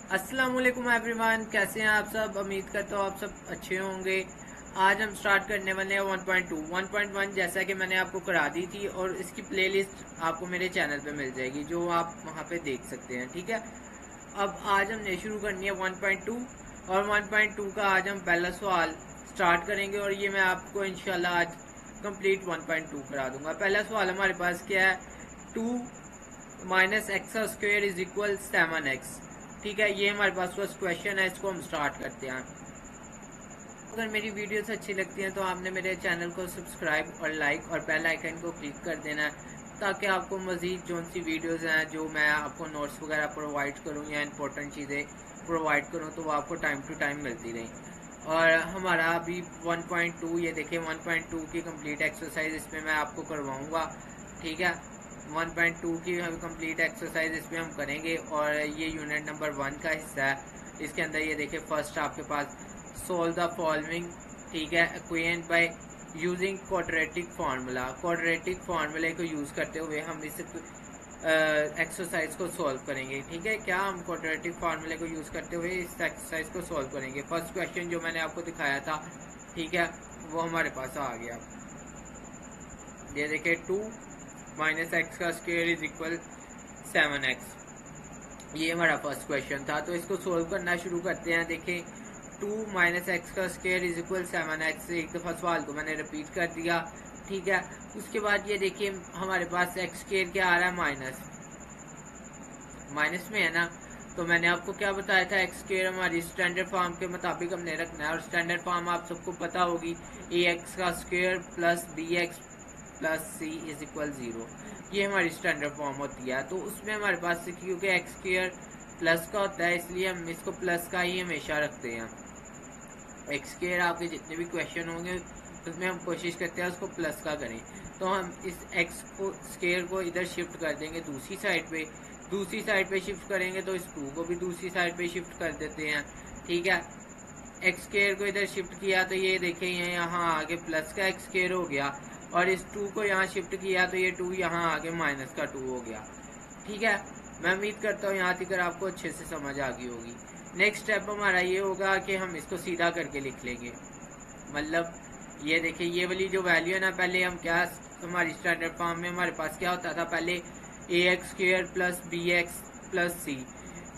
अस्सलाम वालेकुम एवरीवन, कैसे हैं आप सब। उम्मीद करता हूँ आप सब अच्छे होंगे। आज हम स्टार्ट करने वाले हैं 1.2 1.1 जैसा कि मैंने आपको करा दी थी, और इसकी प्लेलिस्ट आपको मेरे चैनल पे मिल जाएगी जो आप वहाँ पे देख सकते हैं। ठीक है, अब आज हमने शुरू करनी है 1.2, और 1.2 का आज हम पहला सवाल स्टार्ट करेंगे, और ये मैं आपको इंशाल्लाह आज कंप्लीट 1.2 करा दूंगा। पहला सवाल हमारे पास क्या है, 2 minus x square is equal 7x। ठीक है, ये हमारे पास फर्स्ट क्वेश्चन है, इसको हम स्टार्ट करते हैं। अगर मेरी वीडियोस अच्छी लगती हैं तो आपने मेरे चैनल को सब्सक्राइब और लाइक और बेल आइकन को क्लिक कर देना है, ताकि आपको मज़ीद जो सी वीडियोस हैं जो मैं आपको नोट्स वगैरह प्रोवाइड करूं या इंपॉर्टेंट चीज़ें प्रोवाइड करूं तो वो आपको टाइम टू टाइम मिलती रही। और हमारा अभी 1.2, ये देखिए 1.2 की कंप्लीट एक्सरसाइज इसमें मैं आपको करवाऊँगा। ठीक है, 1.2 की कंप्लीट एक्सरसाइज इसमें हम करेंगे, और ये यूनिट नंबर 1 का हिस्सा है। इसके अंदर ये देखिए फर्स्ट आपके पास सोल्व द फॉलोइंग। ठीक है, acquaint by using quadratic formula. Quadratic फार्मूले को यूज़ करते हुए हम इस एक्सरसाइज को सॉल्व करेंगे। ठीक है, क्या हम क्वाड्रेटिक फार्मूले को यूज़ करते हुए इस एक्सरसाइज को सॉल्व करेंगे। फर्स्ट क्वेश्चन जो मैंने आपको दिखाया था, ठीक है, वो हमारे पास आ गया। ये देखिए 2 माइनस एक्स का स्क्वायर इज इक्वल 7x। ये हमारा फर्स्ट क्वेश्चन था, तो इसको सोल्व करना शुरू करते हैं। देखें 2 माइनस एक्स का स्क्वायर इज इक्वल 7x। एक दफ़ा सवाल को मैंने रिपीट कर दिया। ठीक है, उसके बाद ये देखिए हमारे पास एक्स स्क्वायर क्या आ रहा है, माइनस में है ना। तो मैंने आपको क्या बताया था, एक्स स्क्वायर हमारी स्टैंडर्ड फॉर्म के मुताबिक हमने रखना है, और स्टैंडर्ड फॉर्म आप सबको पता होगी, ए एक्स का square plus b x plus c is equal 0। ये हमारी स्टैंडर्ड फॉर्म होती है। तो उसमें हमारे पास क्योंकि एक्स स्क्वायर प्लस का होता है, इसलिए हम इसको प्लस का ही हमेशा रखते हैं। एक्स स्क्वायर आपके जितने भी क्वेश्चन होंगे उसमें हम कोशिश करते हैं उसको प्लस का करें। तो हम इस एक्स को स्क्वायर को इधर शिफ्ट कर देंगे दूसरी साइड पे। दूसरी साइड पे शिफ्ट करेंगे तो इस 2 को भी दूसरी साइड पे शिफ्ट कर देते हैं। ठीक है, एक्स स्क्वायर को इधर शिफ्ट किया तो ये देखिए यहाँ आगे प्लस का एक्स स्क्वायर हो गया, और इस 2 को यहाँ शिफ्ट किया तो ये 2 यहाँ आगे माइनस का 2 हो गया। ठीक है, मैं उम्मीद करता हूँ यहाँ तक आपको अच्छे से समझ आ गई होगी। नेक्स्ट स्टेप हमारा ये होगा कि हम इसको सीधा करके लिख लेंगे। मतलब ये देखिए ये वाली जो वैल्यू है ना, पहले हम क्या, हमारी स्टैंडर्ड फॉर्म में हमारे पास क्या होता था, पहले a x square plus b x plus c.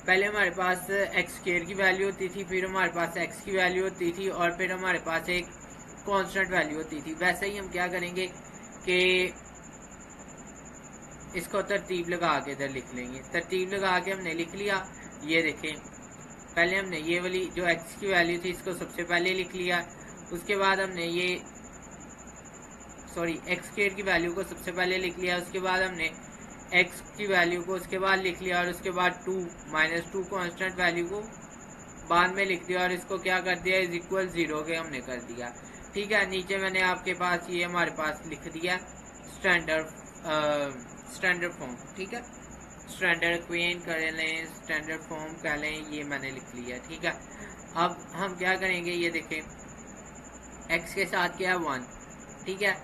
पहले हमारे पास एक्स स्क्वायर की वैल्यू होती थी, फिर हमारे पास एक्स की वैल्यू होती थी, और फिर हमारे पास एक कांस्टेंट वैल्यू होती थी। वैसे ही हम क्या करेंगे कि इसको तरतीब लगा के इधर लिख लेंगे। तरतीब लगा के हमने लिख लिया। ये देखें पहले हमने ये वाली जो एक्स की वैल्यू थी इसको सबसे पहले लिख लिया। उसके बाद हमने ये एक्स स्क्वायर की वैल्यू को सबसे पहले लिख लिया। उसके बाद हमने एक्स की वैल्यू को उसके बाद लिख लिया, और उसके बाद 2 माइनस 2 कांस्टेंट वैल्यू को बाद में लिख दिया, और इसको क्या कर दिया, इज इक्वल 0 के हमने कर दिया। ठीक है, नीचे मैंने आपके पास ये हमारे पास लिख दिया स्टैंडर्ड फॉर्म। ठीक है, स्टैंडर्ड इक्वेशन कर लें, स्टैंडर्ड फॉर्म कह लें, ये मैंने लिख लिया। ठीक है, अब हम क्या करेंगे, ये देखें एक्स के साथ क्या है 1। ठीक है,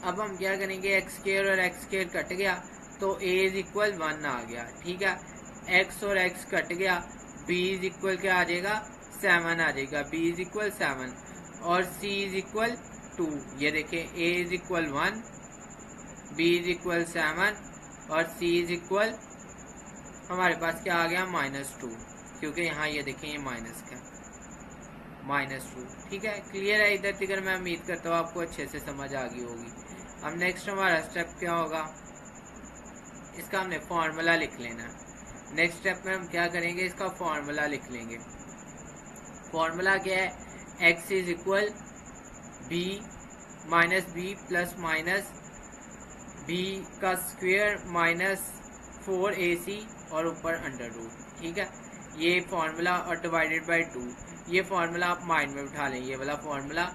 अब हम क्या करेंगे, एक्स स्क्वायर और एक्स स्क्वायर कट गया तो ए इज इक्वल 1 आ गया। ठीक है, एक्स और एक्स कट गया, बी इज इक्वल क्या आ जाएगा, 7 आ जाएगा। बी इज इक्वल 7 और सी इज इक्वल 2। ये देखें a is equal 1, b is equal 7 और सी इज इक्वल हमारे पास क्या आ गया, -2, क्योंकि यहाँ ये देखें ये माइनस का -2। ठीक है, क्लियर है इधर तक। मैं उम्मीद करता हूँ आपको अच्छे से समझ आ गई होगी। अब नेक्स्ट हमारा स्टेप क्या होगा, इसका हमने फॉर्मूला लिख लेना है। नेक्स्ट स्टेप में हम क्या करेंगे, इसका फॉर्मूला लिख लेंगे। फॉर्मूला क्या है, x is equal b minus b plus minus b का स्क्वायर माइनस 4ac और ऊपर अंडर रूट। ठीक है, ये फॉर्मूला और डिवाइडेड बाय 2। ये फॉर्मूला आप माइंड में बिठा लें, ये वाला फॉर्मूला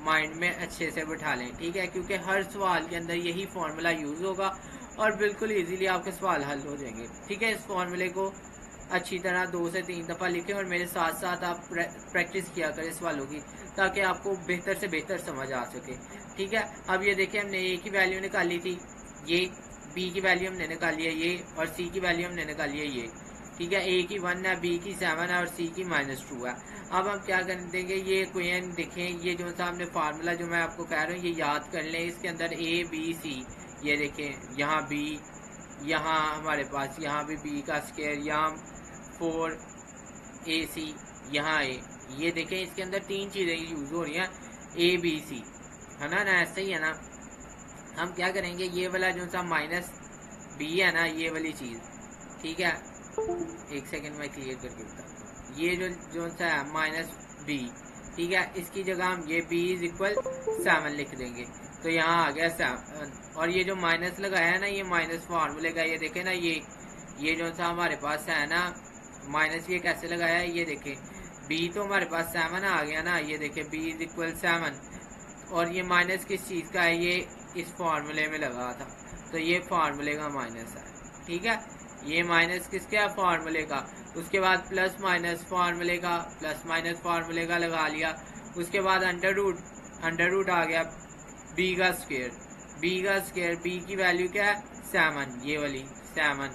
माइंड में अच्छे से बिठा लें। ठीक है, क्योंकि हर सवाल के अंदर यही फॉर्मूला यूज होगा और बिल्कुल इजीली आपके सवाल हल हो जाएंगे। ठीक है, इस फॉर्मूले को अच्छी तरह 2 से 3 दफ़ा लिखें, और मेरे साथ साथ आप प्रैक्टिस किया करें सवालों की, ताकि आपको बेहतर से बेहतर समझ आ सके। ठीक है, अब ये देखिए हमने ए की वैल्यू निकाली थी, ये बी की वैल्यू हमने निकाली है ये, और सी की वैल्यू हमने निकाली है ये। ठीक है, ए की 1 है, बी की 7 है और सी की -2 है। अब हम क्या कर देंगे, ये क्वेश्चन देखें, ये जो सा हमने फार्मूला जो मैं आपको कह रहा हूँ ये याद कर लें। इसके अंदर ए बी सी, ये देखें यहाँ बी, यहाँ हमारे पास यहाँ भी बी का स्क्वायर, यहाँ 4ac, यहाँ ए, ये देखें इसके अंदर 3 चीज़ें यूज हो रही हैं, ए बी सी, है ना ऐसे ही है ना। हम क्या करेंगे, ये वाला जो सा -b है ना, ये वाली चीज़, ठीक है, एक सेकंड में क्लियर करके बताता हूँ। ये जो सा है -b, ठीक है, इसकी जगह हम ये b = 7 लिख देंगे, तो यहाँ आ गया 7। और ये जो माइनस लगाया है ना, ये माइनस फार्मूले का, ये देखें ना, ये जो सा हमारे पास है ना माइनस, ये कैसे लगाया है, ये देखें b तो हमारे पास 7 आ गया ना, ये देखें b = 7, और ये माइनस किस चीज़ का है, ये इस फार्मूले में लगा था, तो ये फार्मूले का माइनस है, ठीक है, ये माइनस किसका है, फार्मूले का। उसके बाद प्लस माइनस फार्मूले का, प्लस माइनस फार्मूले का लगा लिया। उसके बाद अंडर रूट आ गया b का स्क्वायर, b की वैल्यू क्या है 7, ये वाली 7,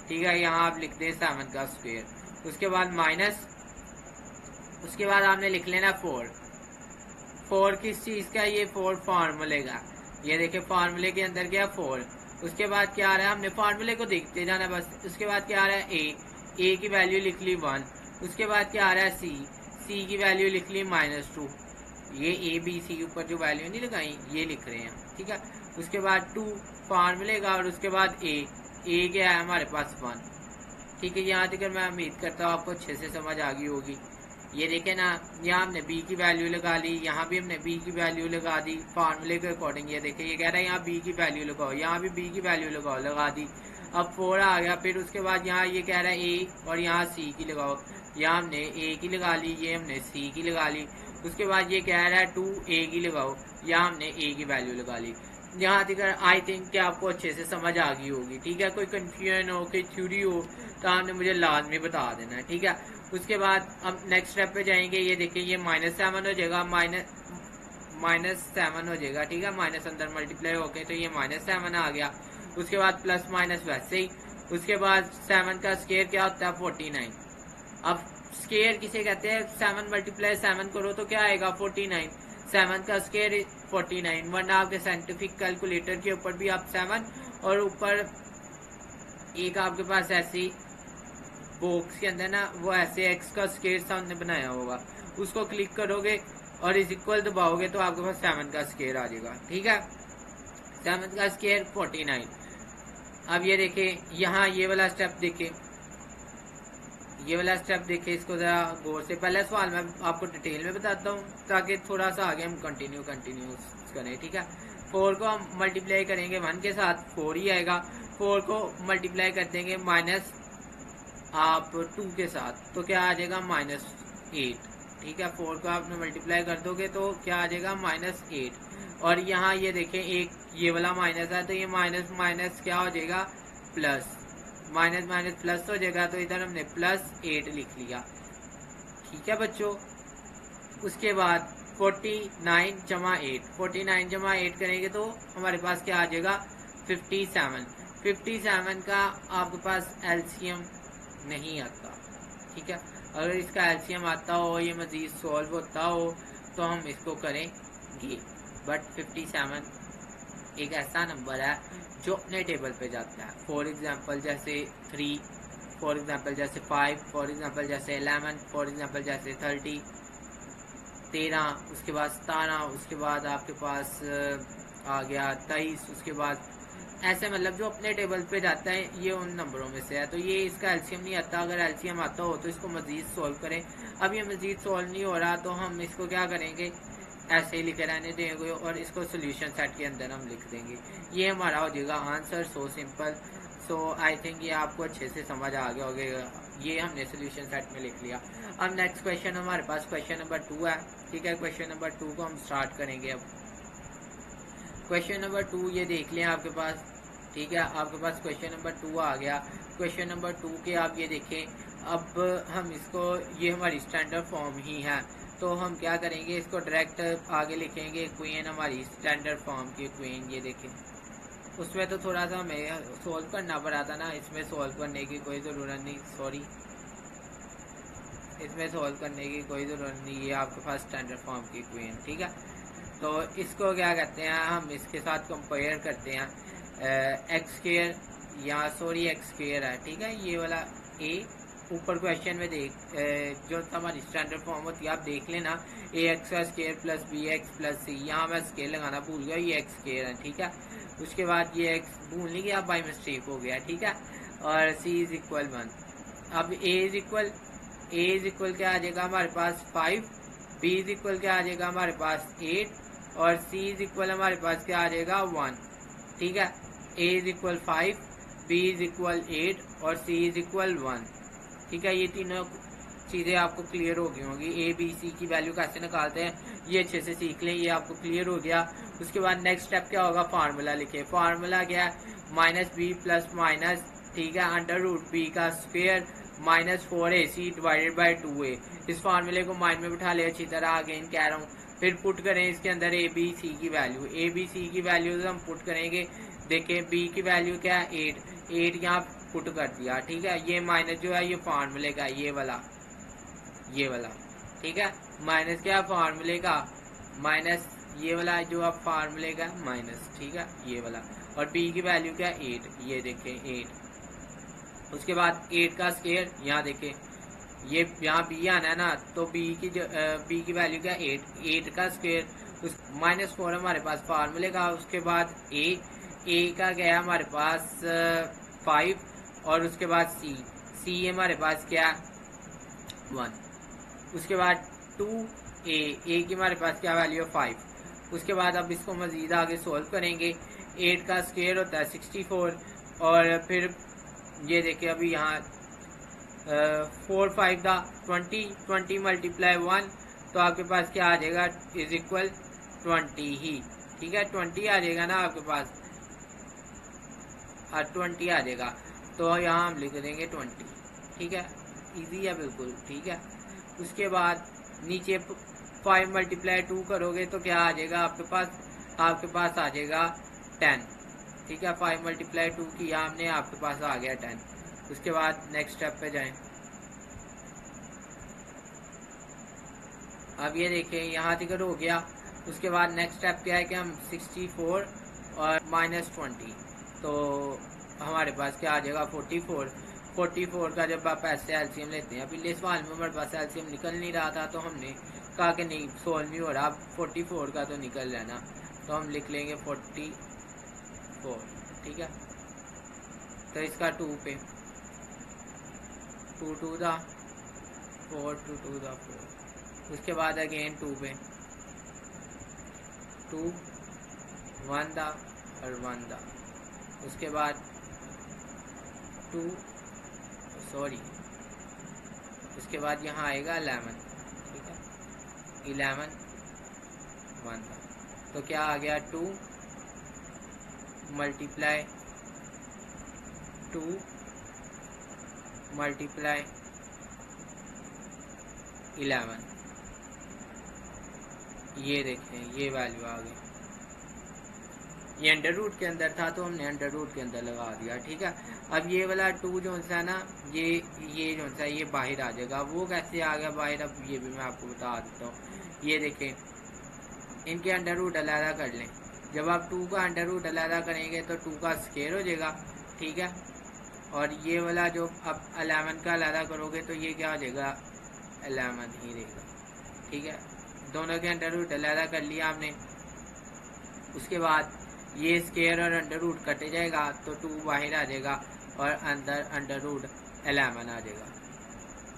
ठीक है, यहाँ आप लिख दें 7 का स्क्वायर। उसके बाद माइनस, उसके बाद आपने लिख लेना 4 किस चीज़ का, ये 4 फार्मूले का, ये देखें फार्मूले के अंदर क्या 4। उसके बाद क्या आ रहा है, हमने फार्मूले को देखते जाना बस। उसके बाद क्या आ रहा है ए की वैल्यू लिख ली 1। उसके बाद क्या आ रहा है सी की वैल्यू लिख ली -2, ये ए बी सी ऊपर जो वैल्यू नहीं लगाई ये लिख रहे हैं, ठीक है। उसके बाद 2 फार्मूले का, और उसके बाद ए क्या है हमारे पास 1, ठीक है। यहाँ तक मैं उम्मीद करता हूँ आपको अच्छे से समझ आ गई होगी। ये देखे ना, यहाँ हमने b की वैल्यू लगा ली, यहाँ भी हमने b की वैल्यू लगा दी फार्मूले के अकॉर्डिंग। ये देखे, ये कह रहा है यहाँ b की वैल्यू लगाओ, यहाँ भी b की वैल्यू लगाओ, लगा दी। अब 4 आ गया। फिर उसके बाद यहाँ ये कह रहा है a और यहाँ c की लगाओ, यहाँ हमने a की लगा ली, ये हमने c की लगा ली। उसके बाद ये कह रहा है 2a की लगाओ, यहाँ हमने a की वैल्यू लगा ली। यहाँ तक आई थिंक कि आपको अच्छे से समझ आ गई होगी, ठीक है। कोई कंफ्यूजन हो, कोई थ्योरी हो तो आपने मुझे लाजमी बता देना है, ठीक है। उसके बाद हम नेक्स्ट स्टेप पे जाएंगे। ये देखिए ये -7 हो जाएगा, -7 हो जाएगा, ठीक है। माइनस अंदर मल्टीप्लाई होके तो ये -7 आ गया। उसके बाद प्लस माइनस वैसे ही। उसके बाद 7 का स्क्वायर क्या होता है 49। अब स्क्वायर किसे कहते हैं, 7 × 7 करो तो क्या आएगा 49। 7 का स्क्वायर 49, वरना आपके साइंटिफिक कैलकुलेटर के ऊपर भी आप 7 और ऊपर एक आपके पास ऐसी बॉक्स के अंदर ना वो ऐसे एक्स का स्क्वायर सामने बनाया होगा, उसको क्लिक करोगे और इज इक्वल दबाओगे तो आपके पास 7 का स्क्वायर आ जाएगा, ठीक है। 7 का स्क्वायर 49। अब ये देखे, यहाँ ये वाला स्टेप देखे, ये वाला स्टेप देखे, इसको जरा गौर से। पहला सवाल मैं आपको डिटेल में बताता हूँ ताकि थोड़ा सा आगे हम कंटिन्यू करें, ठीक है। 4 को हम मल्टीप्लाई करेंगे 1 के साथ, 4 ही आएगा। 4 को मल्टीप्लाई कर देंगे माइनस आप 2 के साथ, तो क्या आ जाएगा -8, ठीक है। 4 को आपने मल्टीप्लाई कर दोगे तो क्या आ जाएगा -8। और यहाँ ये देखें एक ये वाला माइनस है, तो ये माइनस माइनस क्या हो जाएगा प्लस, माइनस माइनस प्लस हो जाएगा, तो इधर हमने +8 लिख लिया, ठीक है बच्चों। उसके बाद 49 × 8, 49 × 8 करेंगे तो हमारे पास क्या आ जाएगा 57। 57 का आपके पास एलसीएम नहीं आता, ठीक है। अगर इसका एलसीएम आता हो, ये मजीद सॉल्व होता हो तो हम इसको करेंगे, बट 57 एक ऐसा नंबर है जो अपने टेबल पे जाता है। फॉर एग्जांपल जैसे 3, फॉर एग्जांपल जैसे 5, फॉर एग्जांपल जैसे 11, फॉर एग्जांपल जैसे 30, 13, उसके बाद 17, उसके बाद आपके पास आ गया 23, उसके बाद ऐसे मतलब जो अपने टेबल पे जाता है ये उन नंबरों में से है। तो ये इसका एलसीएम नहीं आता, अगर एलसीएम आता हो तो इसको मजीद सॉल्व करें। अब ये मजीद सॉल्व नहीं हो रहा तो हम इसको क्या करेंगे, ऐसे ही लिखे रहने देंगे और इसको सोल्यूशन सेट के अंदर हम लिख देंगे। ये हमारा हो जाएगा answer. So simple. So I think ये आपको अच्छे से समझ आ गया होगा, ये हमने सोल्यूशन सेट में लिख लिया। अब नेक्स्ट क्वेश्चन हमारे पास क्वेश्चन नंबर 2 है, ठीक है। क्वेश्चन नंबर 2 को हम स्टार्ट करेंगे। अब क्वेश्चन नंबर 2 ये देख लें आपके पास, ठीक है। आपके पास क्वेश्चन नंबर 2 आ गया। क्वेश्चन नंबर 2 के आप ये देखें, अब हम इसको, ये हमारी स्टैंडर्ड फॉर्म ही है तो हम क्या करेंगे, इसको डायरेक्ट आगे लिखेंगे। क्वीन हमारी स्टैंडर्ड फॉर्म की क्वीन, ये देखें उसमें तो थोड़ा सा हमें सोल्व करना पड़ा था ना, इसमें सोल्व करने की कोई ज़रूरत नहीं, सॉरी, इसमें सोल्व करने की कोई ज़रूरत नहीं, ये आपके पास स्टैंडर्ड फॉर्म की इक्वेशन, ठीक है। तो इसको क्या कहते हैं, हम इसके साथ कंपेयर करते हैं एक्स स्क्वायर, या सॉरी एक्स स्क्वायर है, ठीक है, ये वाला ए ऊपर क्वेश्चन में देख जो हमारी स्टैंडर्ड फॉर्म होती है आप देख लेना, ए एक्स का square plus b x plus c, यहाँ मैं स्केयर लगाना भूल गया, ये एक्स स्क्वायर है, ठीक है। उसके बाद ये एक्स भूल नहीं गया, बाई मिस्टेक हो गया, ठीक है, और सी इज इक्वल 1। अब ए इज इक्वल क्या आ जाएगा हमारे पास 5, बी इज इक्वल क्या आ जाएगा हमारे पास 8, और सी इज इक्वल हमारे पास क्या आ जाएगा 1, ठीक है। A is equal 5, b is equal 8 और सी इज इक्वल 1, ठीक है। ये तीनों चीज़ें आपको क्लियर हो गई होंगी, ए बी सी की वैल्यू कैसे निकालते हैं ये अच्छे से सीख लें, ये आपको क्लियर हो गया। उसके बाद नेक्स्ट स्टेप क्या होगा, फार्मूला लिखे, फार्मूला क्या है, माइनस बी प्लस माइनस, ठीक है, अंडर रूट बी का square minus 4ac divided by 2a। इस फार्मूले को माइंड में बिठा ले अच्छी तरह, अगेन कह रहा हूँ। फिर पुट करें इसके अंदर ए बी सी की वैल्यू, ए बी सी की वैल्यूज हम पुट करेंगे, देखें बी की वैल्यू क्या है 8 यहाँ पुट कर दिया, ठीक है। ये माइनस जो है ये फार्मूले का, ये वाला, ठीक है, माइनस क्या फार्मूले का, माइनस ये वाला जो आप फार्मूले का माइनस, ठीक है, ये वाला, और बी की वैल्यू क्या 8, ये देखें 8। उसके बाद 8 का स्क्वायर, यहाँ देखें ये यहाँ बी आना है ना, तो बी की वैल्यू क्या 8 का स्क्वायर, उस -4 हमारे पास फार्मूले का। उसके बाद ए का गया हमारे पास 5, और उसके बाद सी हमारे पास क्या 1। उसके बाद 2a की हमारे पास क्या वैल्यू है 5। उसके बाद अब इसको मजीद आगे सोल्व करेंगे, 8 का स्क्वायर होता है 64, और फिर ये देखिए अभी यहाँ 4 5 दा 20 मल्टीप्लाई 1, तो आपके पास क्या आ जाएगा इज इक्वल 20 ही, ठीक है, 20 आ जाएगा ना आपके पास, 20 आ जाएगा, तो यहाँ हम लिख देंगे 20, ठीक है, इजी है बिल्कुल, ठीक है। उसके बाद नीचे 5 मल्टीप्लाई 2 करोगे तो क्या आ जाएगा आपके पास आ जाएगा 10, ठीक है, 5 मल्टीप्लाई 2 किया हमने, आपके पास आ गया 10। उसके बाद नेक्स्ट स्टेप पे जाएं, अब ये देखें यहाँ तक हो गया। उसके बाद नेक्स्ट स्टेप क्या है कि हम 64 और -20, तो हमारे पास क्या आ जाएगा 44 का जब आप ऐसे एलसीएम लेते हैं, पिछले सवाल में हमारे पास एलसीएम निकल नहीं रहा था, तो हमने कहा कि नहीं सोल्व नहीं हो रहा, 44 का तो निकल जाना, तो हम लिख लेंगे 44, ठीक है। तो इसका 2 पे 2 2 दा 4 2 2 दा 4, उसके बाद अगेन 2 पे 2 1 दा और 1 दा, उसके बाद 2 सॉरी, उसके बाद यहाँ आएगा 11, ठीक है, 11 1 दा, तो क्या आ गया 2 मल्टीप्लाई 2 मल्टीप्लाई 11, ये देखें ये वैल्यू आ गई, ये अंडर रूट के अंदर था तो हमने अंडर रूट के अंदर लगा दिया, ठीक है। अब ये वाला 2 जो सा ना, ये जो सा ये बाहर आ जाएगा, वो कैसे आ गया बाहर, अब ये भी मैं आपको बता देता हूँ। ये देखें इनके अंडर रूट अलहदा कर लें, जब आप 2 का अंडर रूट अलहदा करेंगे तो 2 का स्क्वायर हो जाएगा, ठीक है, और ये वाला जो अब 11 का अलहदा करोगे तो ये क्या हो जाएगा 11 ही रहेगा, ठीक है। दोनों के अंडर रूट अलहदा कर लिया हमने। उसके बाद ये स्क्वायर और अंडर रूट कटे जाएगा तो 2 बाहर आ जाएगा और अंदर अंडर रूट 11 आ जाएगा,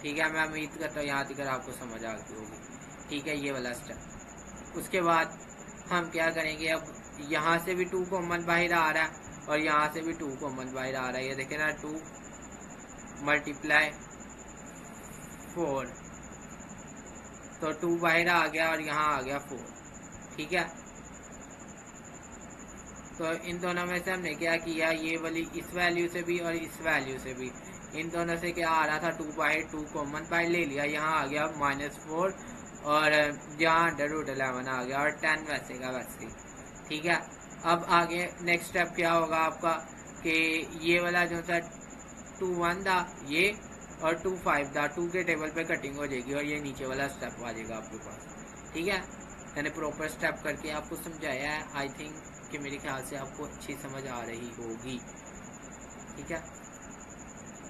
ठीक है। मैं उम्मीद करता हूँ यहाँ तक आपको समझ आ गई होगी, ठीक है, ये वाला स्टेप। उसके बाद हम क्या करेंगे, अब यहाँ से भी 2 कॉमन बाहर आ रहा है और यहाँ से भी 2 कॉमन बाहर आ रहा है, ये देखें ना 2 मल्टीप्लाई 4, तो 2 बाहर आ गया और यहाँ आ गया 4, ठीक है। तो इन दोनों में से हमने क्या किया, ये वाली इस वैल्यू से भी और इस वैल्यू से भी, इन दोनों से क्या आ रहा था 2 बाहर, 2 कॉमन बाहर ले लिया, यहाँ आ गया -4 और यहाँ अंडर रूट 11 आ गया और 10 वैसे का वैसे, ठीक है। अब आगे नेक्स्ट स्टेप क्या होगा आपका कि ये वाला जो था 2 1 था ये और 2 5 था, 2 के टेबल पे कटिंग हो जाएगी और ये नीचे वाला स्टेप आ जाएगा आपके पास। ठीक है, मैंने प्रॉपर स्टेप करके आपको समझाया है। आई थिंक कि मेरे ख्याल से आपको अच्छी समझ आ रही होगी। ठीक है,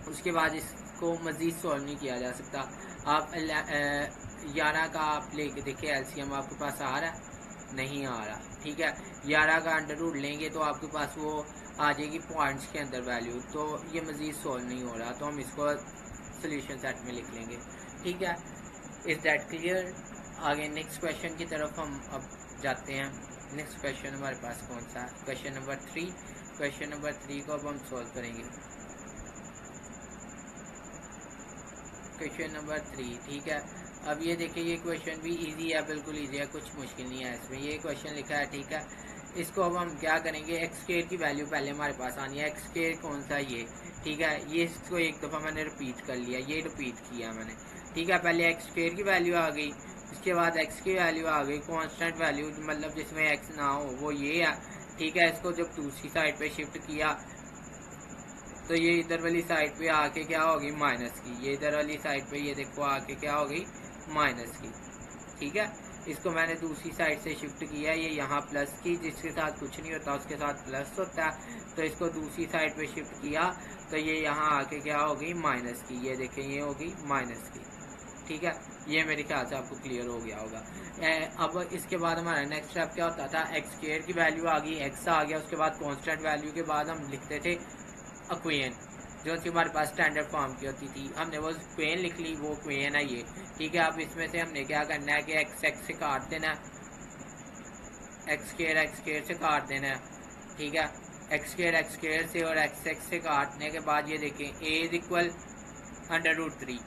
उसके बाद इसको मज़ीद सॉल्व नहीं किया जा सकता। आप 11 का आप लेके देखिए एलसीएम आपके पास आ रहा है, नहीं आ रहा। ठीक है, 11 का अंडर रूट लेंगे तो आपके पास वो आ जाएगी पॉइंट्स के अंदर वैल्यू, तो ये मज़ीद सॉल्व नहीं हो रहा, तो हम इसको सोल्यूशन सेट में लिख लेंगे। ठीक है, इज़ दैट क्लियर? आगे नेक्स्ट क्वेश्चन की तरफ हम अब जाते हैं। नेक्स्ट क्वेश्चन हमारे पास कौन सा है? Question number 3। क्वेश्चन नंबर 3 को अब हम सॉल्व करेंगे। Question number 3। ठीक है, अब ये देखिए ये क्वेश्चन भी इजी है, बिल्कुल इजी है, कुछ मुश्किल नहीं है इसमें। ये क्वेश्चन लिखा है, ठीक है, इसको अब हम क्या करेंगे, एक्स स्क्वायर की वैल्यू पहले हमारे पास आनी है। एक्स स्क्वायर कौन सा? ये। ठीक है, ये इसको एक दफ़ा मैंने रिपीट कर लिया, ये रिपीट किया मैंने। ठीक है, पहले एक्स स्क्वायर की वैल्यू आ गई, उसके बाद एक्स की वैल्यू आ गई, कांस्टेंट वैल्यू मतलब जिसमें एक्स ना हो वो ये है। ठीक है, इसको जब दूसरी साइड पे शिफ्ट किया तो ये इधर वाली साइड पे आके क्या होगी, माइनस की। ये इधर वाली साइड पे ये देखो आके क्या होगी, माइनस की। ठीक है, इसको मैंने दूसरी साइड से शिफ्ट किया, ये यहाँ प्लस की, जिसके साथ कुछ नहीं होता उसके साथ प्लस होता है, तो इसको दूसरी साइड पे शिफ्ट किया तो ये यहाँ आके क्या होगी, माइनस की। ये देखें ये होगी माइनस की। ठीक है, ये मेरे ख्याल से आपको क्लियर हो गया होगा। अब इसके बाद हमारा नेक्स्ट स्टेप क्या होता था, एक्स स्क्वायर की वैल्यू आ गई, एक्स आ गया, उसके बाद कॉन्स्टेंट वैल्यू के बाद हम लिखते थे अक्वेन, जो कि हमारे पास स्टैंडर्ड फॉर्म की होती थी, हमने वो क्वेन लिख ली, वो क्वेन है ये। ठीक है, अब इसमें से हमने क्या करना है कि एक्स एक्स से काट देना है, एक्स स्क्वायर से काट देना है। ठीक है, एक्स स्क्वायर से और एक्स एक्स से काटने के बाद ये देखें a is equal under root 3,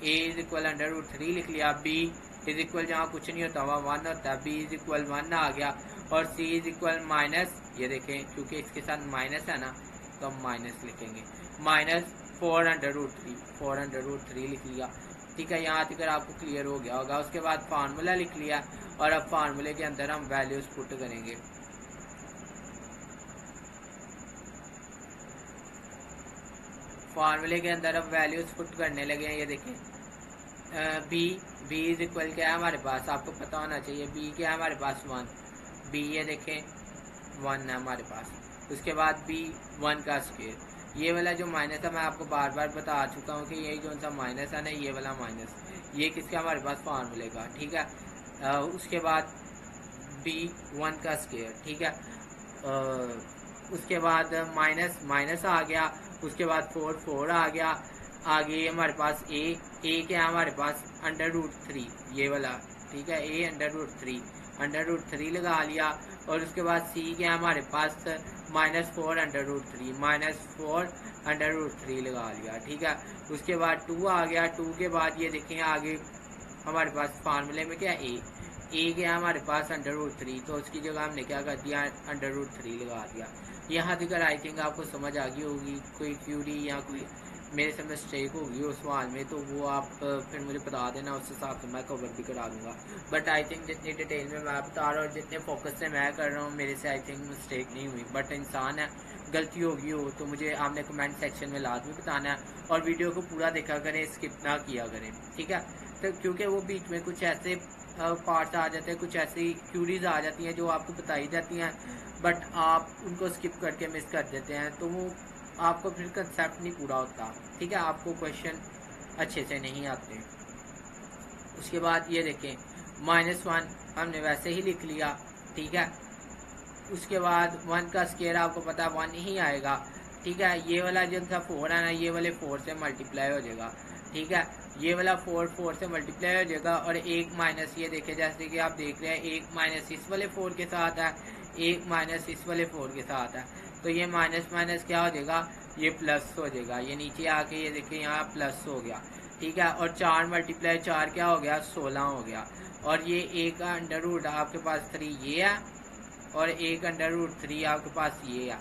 a is equal under root 3 लिख लिया। बी इज इक्वल जहाँ कुछ नहीं होता वहाँ 1 होता है, बी इज इक्वल 1 आ गया, और सी इज इक्वल माइनस, ये देखें क्योंकि इसके साथ माइनस है ना तो हम माइनस लिखेंगे, minus 4 under root 3, 4 under root 3 लिख लिया। ठीक है, यहाँ तक आपको क्लियर हो गया होगा। उसके बाद फार्मूला लिख लिया और अब फार्मूले के अंदर हम वैल्यूज पुट करेंगे। फार्मूले के अंदर अब वैल्यूज पुट करने लगे हैं। ये देखें बी इज इक्वल क्या है हमारे पास, आपको पता होना चाहिए, बी क्या है हमारे पास 1, बी ये देखें 1 है हमारे पास। उसके बाद बी 1 का स्क्वायर, ये वाला जो माइनस है मैं आपको बार बार बता चुका हूँ कि यही जो सा माइनस है ना, ये वाला माइनस, ये किसका हमारे पास फार्मूले का। ठीक है, उसके बाद बी 1 का स्क्वायर। ठीक है, उसके बाद माइनस माइनस आ गया, उसके बाद 4 आ गया, आगे हमारे पास ए क्या हमारे पास अंडर रूट 3, ये वाला। ठीक है, ए अंडर रूट 3 लगा लिया, और उसके बाद सी क्या हमारे पास -4 अंडर रूट 3, -4 अंडर रूट 3 लगा लिया। ठीक है, उसके बाद 2 आ गया, 2 के बाद ये देखें आगे हमारे पास फार्मूले में क्या ए क्या हमारे पास अंडर रूट 3, तो उसकी जगह हमने क्या कर दिया, अंडर रूट 3 लगा दिया। यहाँ तक आई थिंक आपको समझ आ गई होगी। कोई क्यूरी या कोई मेरे से मिस्टेक होगी उस सवाल में तो वो आप फिर मुझे बता देना, उस हिसाब से मैं कवर भी करा दूंगा। बट आई थिंक जितनी डिटेल में मैं बता रहा हूँ और जितने फोकस से मैं कर रहा हूँ, मेरे से आई थिंक मिस्टेक नहीं हुई। बट इंसान है, गलती होगी हो तो मुझे आपने कमेंट सेक्शन में लाजमी बताना है, और वीडियो को पूरा देखा करें, स्किप ना किया करें। ठीक है, तो क्योंकि वो बीच में कुछ ऐसे पार्ट्स आ जाते हैं, कुछ ऐसी क्यूरीज आ जाती हैं जो आपको बताई जाती हैं, बट आप उनको स्किप करके मिस कर देते हैं, तो वो आपको फिर कंसेप्ट नहीं पूरा होता। ठीक है, आपको क्वेश्चन अच्छे से नहीं आते। उसके बाद ये देखें -1 हमने वैसे ही लिख लिया। ठीक है, उसके बाद 1 का स्क्वायर आपको पता है 1 ही आएगा। ठीक है, ये वाला जो था 4 है ना, ये वाले 4 से मल्टीप्लाई हो जाएगा। ठीक है, ये वाला 4 से मल्टीप्लाई हो जाएगा, और एक माइनस ये देखे जैसे कि आप देख रहे हैं, एक माइनस इस वाले 4 के साथ है, एक माइनस इस वाले 4 के साथ है, तो ये माइनस माइनस क्या हो जाएगा, ये प्लस हो जाएगा। ये नीचे आके ये देखिए यहाँ प्लस हो गया। ठीक है, और 4 मल्टीप्लाई 4 क्या हो गया, 16 हो गया, और ये एक अंडर रूट आपके पास 3 ये है, और एक अंडर रूट 3 आपके पास ये है।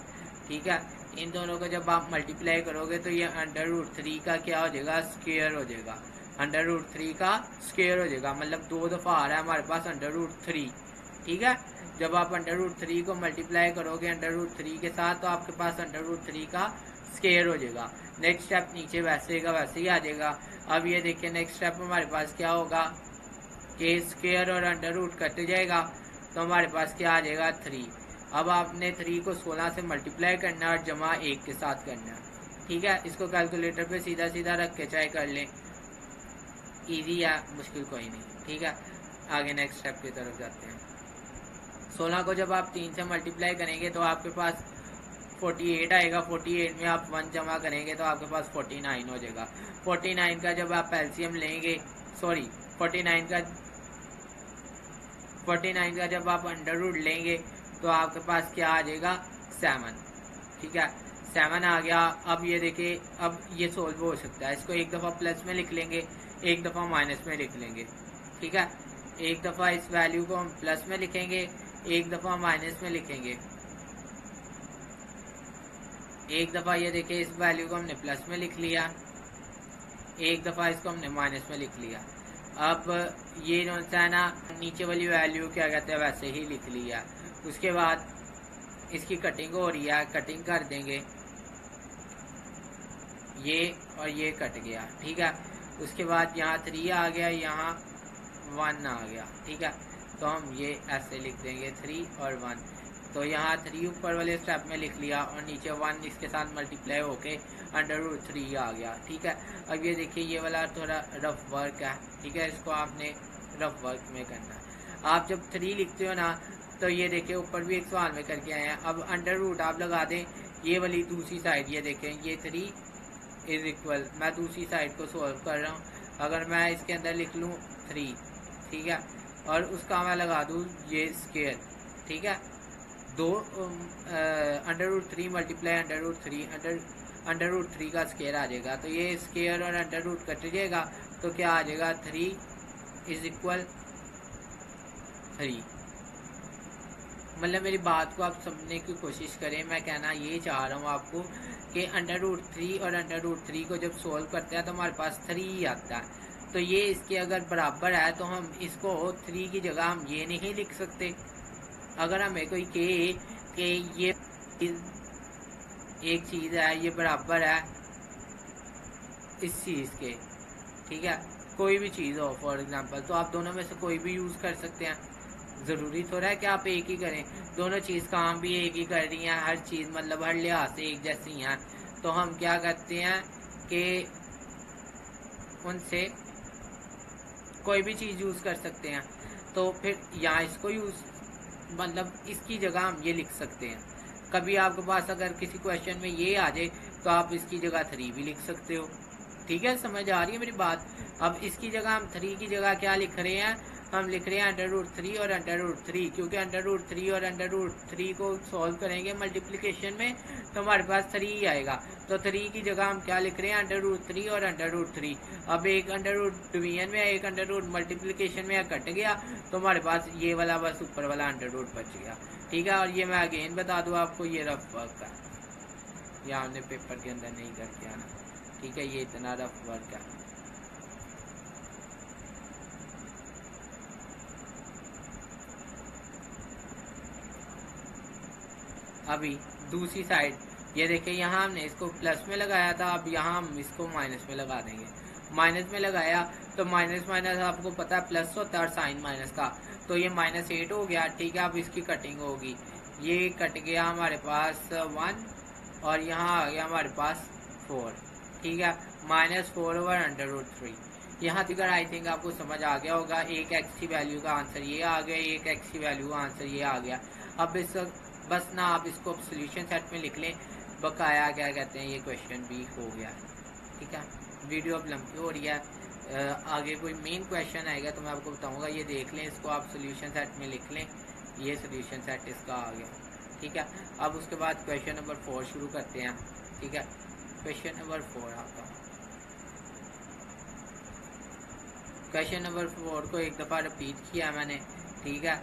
ठीक है, इन दोनों को जब आप मल्टीप्लाई करोगे तो ये अंडर रूट 3 का क्या हो जाएगा, स्क्वायर हो जाएगा। अंडर रूट 3 का स्क्वायर हो जाएगा, मतलब 2 दफ़ा आ रहा है हमारे पास अंडर रूट 3। ठीक है, जब आप √3 को मल्टीप्लाई करोगे √3 के साथ तो आपके पास √3 का स्केयर हो जाएगा। नेक्स्ट स्टेप नीचे वैसे का वैसे ही आ जाएगा। अब ये देखिए नेक्स्ट स्टेप हमारे पास क्या होगा कि स्केयर और √ कट जाएगा तो हमारे पास क्या आ जाएगा 3। अब आपने 3 को 16 से मल्टीप्लाई करना है और जमा 1 के साथ करना है। ठीक है, इसको कैलकुलेटर पे सीधा सीधा रख के चाहे कर लें, इजी है, मुश्किल कोई नहीं। ठीक है, आगे नेक्स्ट स्टेप की तरफ जाते हैं। 16 को जब आप 3 से मल्टीप्लाई करेंगे तो आपके पास 48 आएगा। 48 में आप 1 जमा करेंगे तो आपके पास 49 हो जाएगा। 49 का जब आप एलसीएम लेंगे, सॉरी 49 का जब आप √ लेंगे तो आपके पास क्या आ जाएगा 7। ठीक है, 7 आ गया। अब ये देखिए, अब ये सोल्व हो सकता है। इसको एक दफ़ा प्लस में लिख लेंगे, एक दफ़ा माइनस में लिख लेंगे। ठीक है, एक दफ़ा इस वैल्यू को हम प्लस में लिखेंगे, एक दफ़ा माइनस में लिखेंगे। एक दफ़ा ये देखिए इस वैल्यू को हमने प्लस में लिख लिया, एक दफ़ा इसको हमने माइनस में लिख लिया। अब ये जो है ना नीचे वाली वैल्यू क्या कहते हैं वैसे ही लिख लिया। उसके बाद इसकी कटिंग हो रही है, कटिंग कर देंगे, ये और ये कट गया। ठीक है, उसके बाद यहाँ 3 आ गया, यहाँ 1 आ गया। ठीक है, तो हम ये ऐसे लिख देंगे 3 और 1। तो यहाँ 3 ऊपर वाले स्टेप में लिख लिया और नीचे 1 इसके साथ मल्टीप्लाई होके √3 आ गया। ठीक है, अब ये देखिए ये वाला थोड़ा रफ वर्क है। ठीक है, इसको आपने रफ वर्क में करना है। आप जब 3 लिखते हो ना तो ये देखिए ऊपर भी एक सवाल में करके आए हैं। अब √ आप लगा दें, ये वाली दूसरी साइड, ये देखें ये 3 इज इक्वल, मैं दूसरी साइड को सोल्व कर रहा हूँ। अगर मैं इसके अंदर लिख लूँ 3, ठीक है, और उसका मैं लगा दूँ ये स्केयर। ठीक है, दो √3 मल्टीप्लाई √3 का स्केयर आ जाएगा। तो ये स्केयर और √ कट जाएगा तो क्या आ जाएगा 3 इज इक्वल 3। मतलब मेरी बात को आप समझने की कोशिश करें। मैं कहना ये चाह रहा हूँ आपको कि √3 और √3 को जब सोल्व करते हैं तो हमारे पास 3 ही आता है। तो ये इसके अगर बराबर है तो हम इसको 3 की जगह हम ये नहीं लिख सकते। अगर हमें कोई कहे कि ये एक चीज़ है, ये बराबर है इस चीज़ के, ठीक है, कोई भी चीज़ हो फॉर एग्जांपल, तो आप दोनों में से कोई भी यूज़ कर सकते हैं। ज़रूरी थोड़ा है कि आप एक ही करें। दोनों चीज़ काम भी एक ही कर रही हैं, हर चीज़ मतलब हर लिहाज से एक जैसी हैं। तो हम क्या करते हैं कि उनसे कोई भी चीज़ यूज़ कर सकते हैं। तो फिर यहाँ इसको यूज़ मतलब इसकी जगह हम ये लिख सकते हैं। कभी आपके पास अगर किसी क्वेश्चन में ये आ जाए तो आप इसकी जगह 3 भी लिख सकते हो। ठीक है, समझ आ रही है मेरी बात। अब इसकी जगह हम 3 की जगह क्या लिख रहे हैं, हम लिख रहे हैं √3 और √3, क्योंकि √3 और √3 को सॉल्व करेंगे मल्टीप्लिकेशन में तो हमारे पास 3 ही आएगा। तो 3 की जगह हम क्या लिख रहे हैं √3 और √3। अब एक √ डिवीजन में एक √ मल्टीप्लिकेशन में कट गया तो हमारे पास ये वाला बस ऊपर वाला √ बच गया। ठीक है, और ये मैं अगेन बता दूँ आपको, ये रफ वर्क है, ये हमने पेपर के अंदर नहीं करके आना। ठीक है, ये इतना रफ वर्क है। अभी दूसरी साइड ये देखिए, यहाँ हमने इसको प्लस में लगाया था, अब यहाँ हम इसको माइनस में लगा देंगे। माइनस में लगाया तो माइनस माइनस आपको पता है प्लस होता है और साइन माइनस का, तो ये -8 हो गया। ठीक है, अब इसकी कटिंग होगी, ये कट गया हमारे पास 1 और यहाँ आ गया हमारे पास 4। ठीक है, -4/√3। यहाँ तक आई थिंक आपको समझ आ गया होगा। एक x की वैल्यू का आंसर ये आ गया, एक x की वैल्यू का आंसर ये आ गया। अब इस बस ना आप इसको सोल्यूशन सेट में लिख लें, बकाया क्या कहते हैं ये क्वेश्चन भी हो गया। ठीक है, वीडियो अब लंबी हो रही है, आगे कोई मेन क्वेश्चन आएगा तो मैं आपको बताऊंगा। ये देख लें, इसको आप सोल्यूशन सेट में लिख लें, ये सोल्यूशन सेट इसका आ गया। ठीक है, अब उसके बाद क्वेश्चन नंबर 4 शुरू करते हैं। ठीक है, क्वेश्चन नंबर 4 आपका, क्वेश्चन नंबर 4 को एक दफ़ा रिपीट किया मैंने। ठीक है,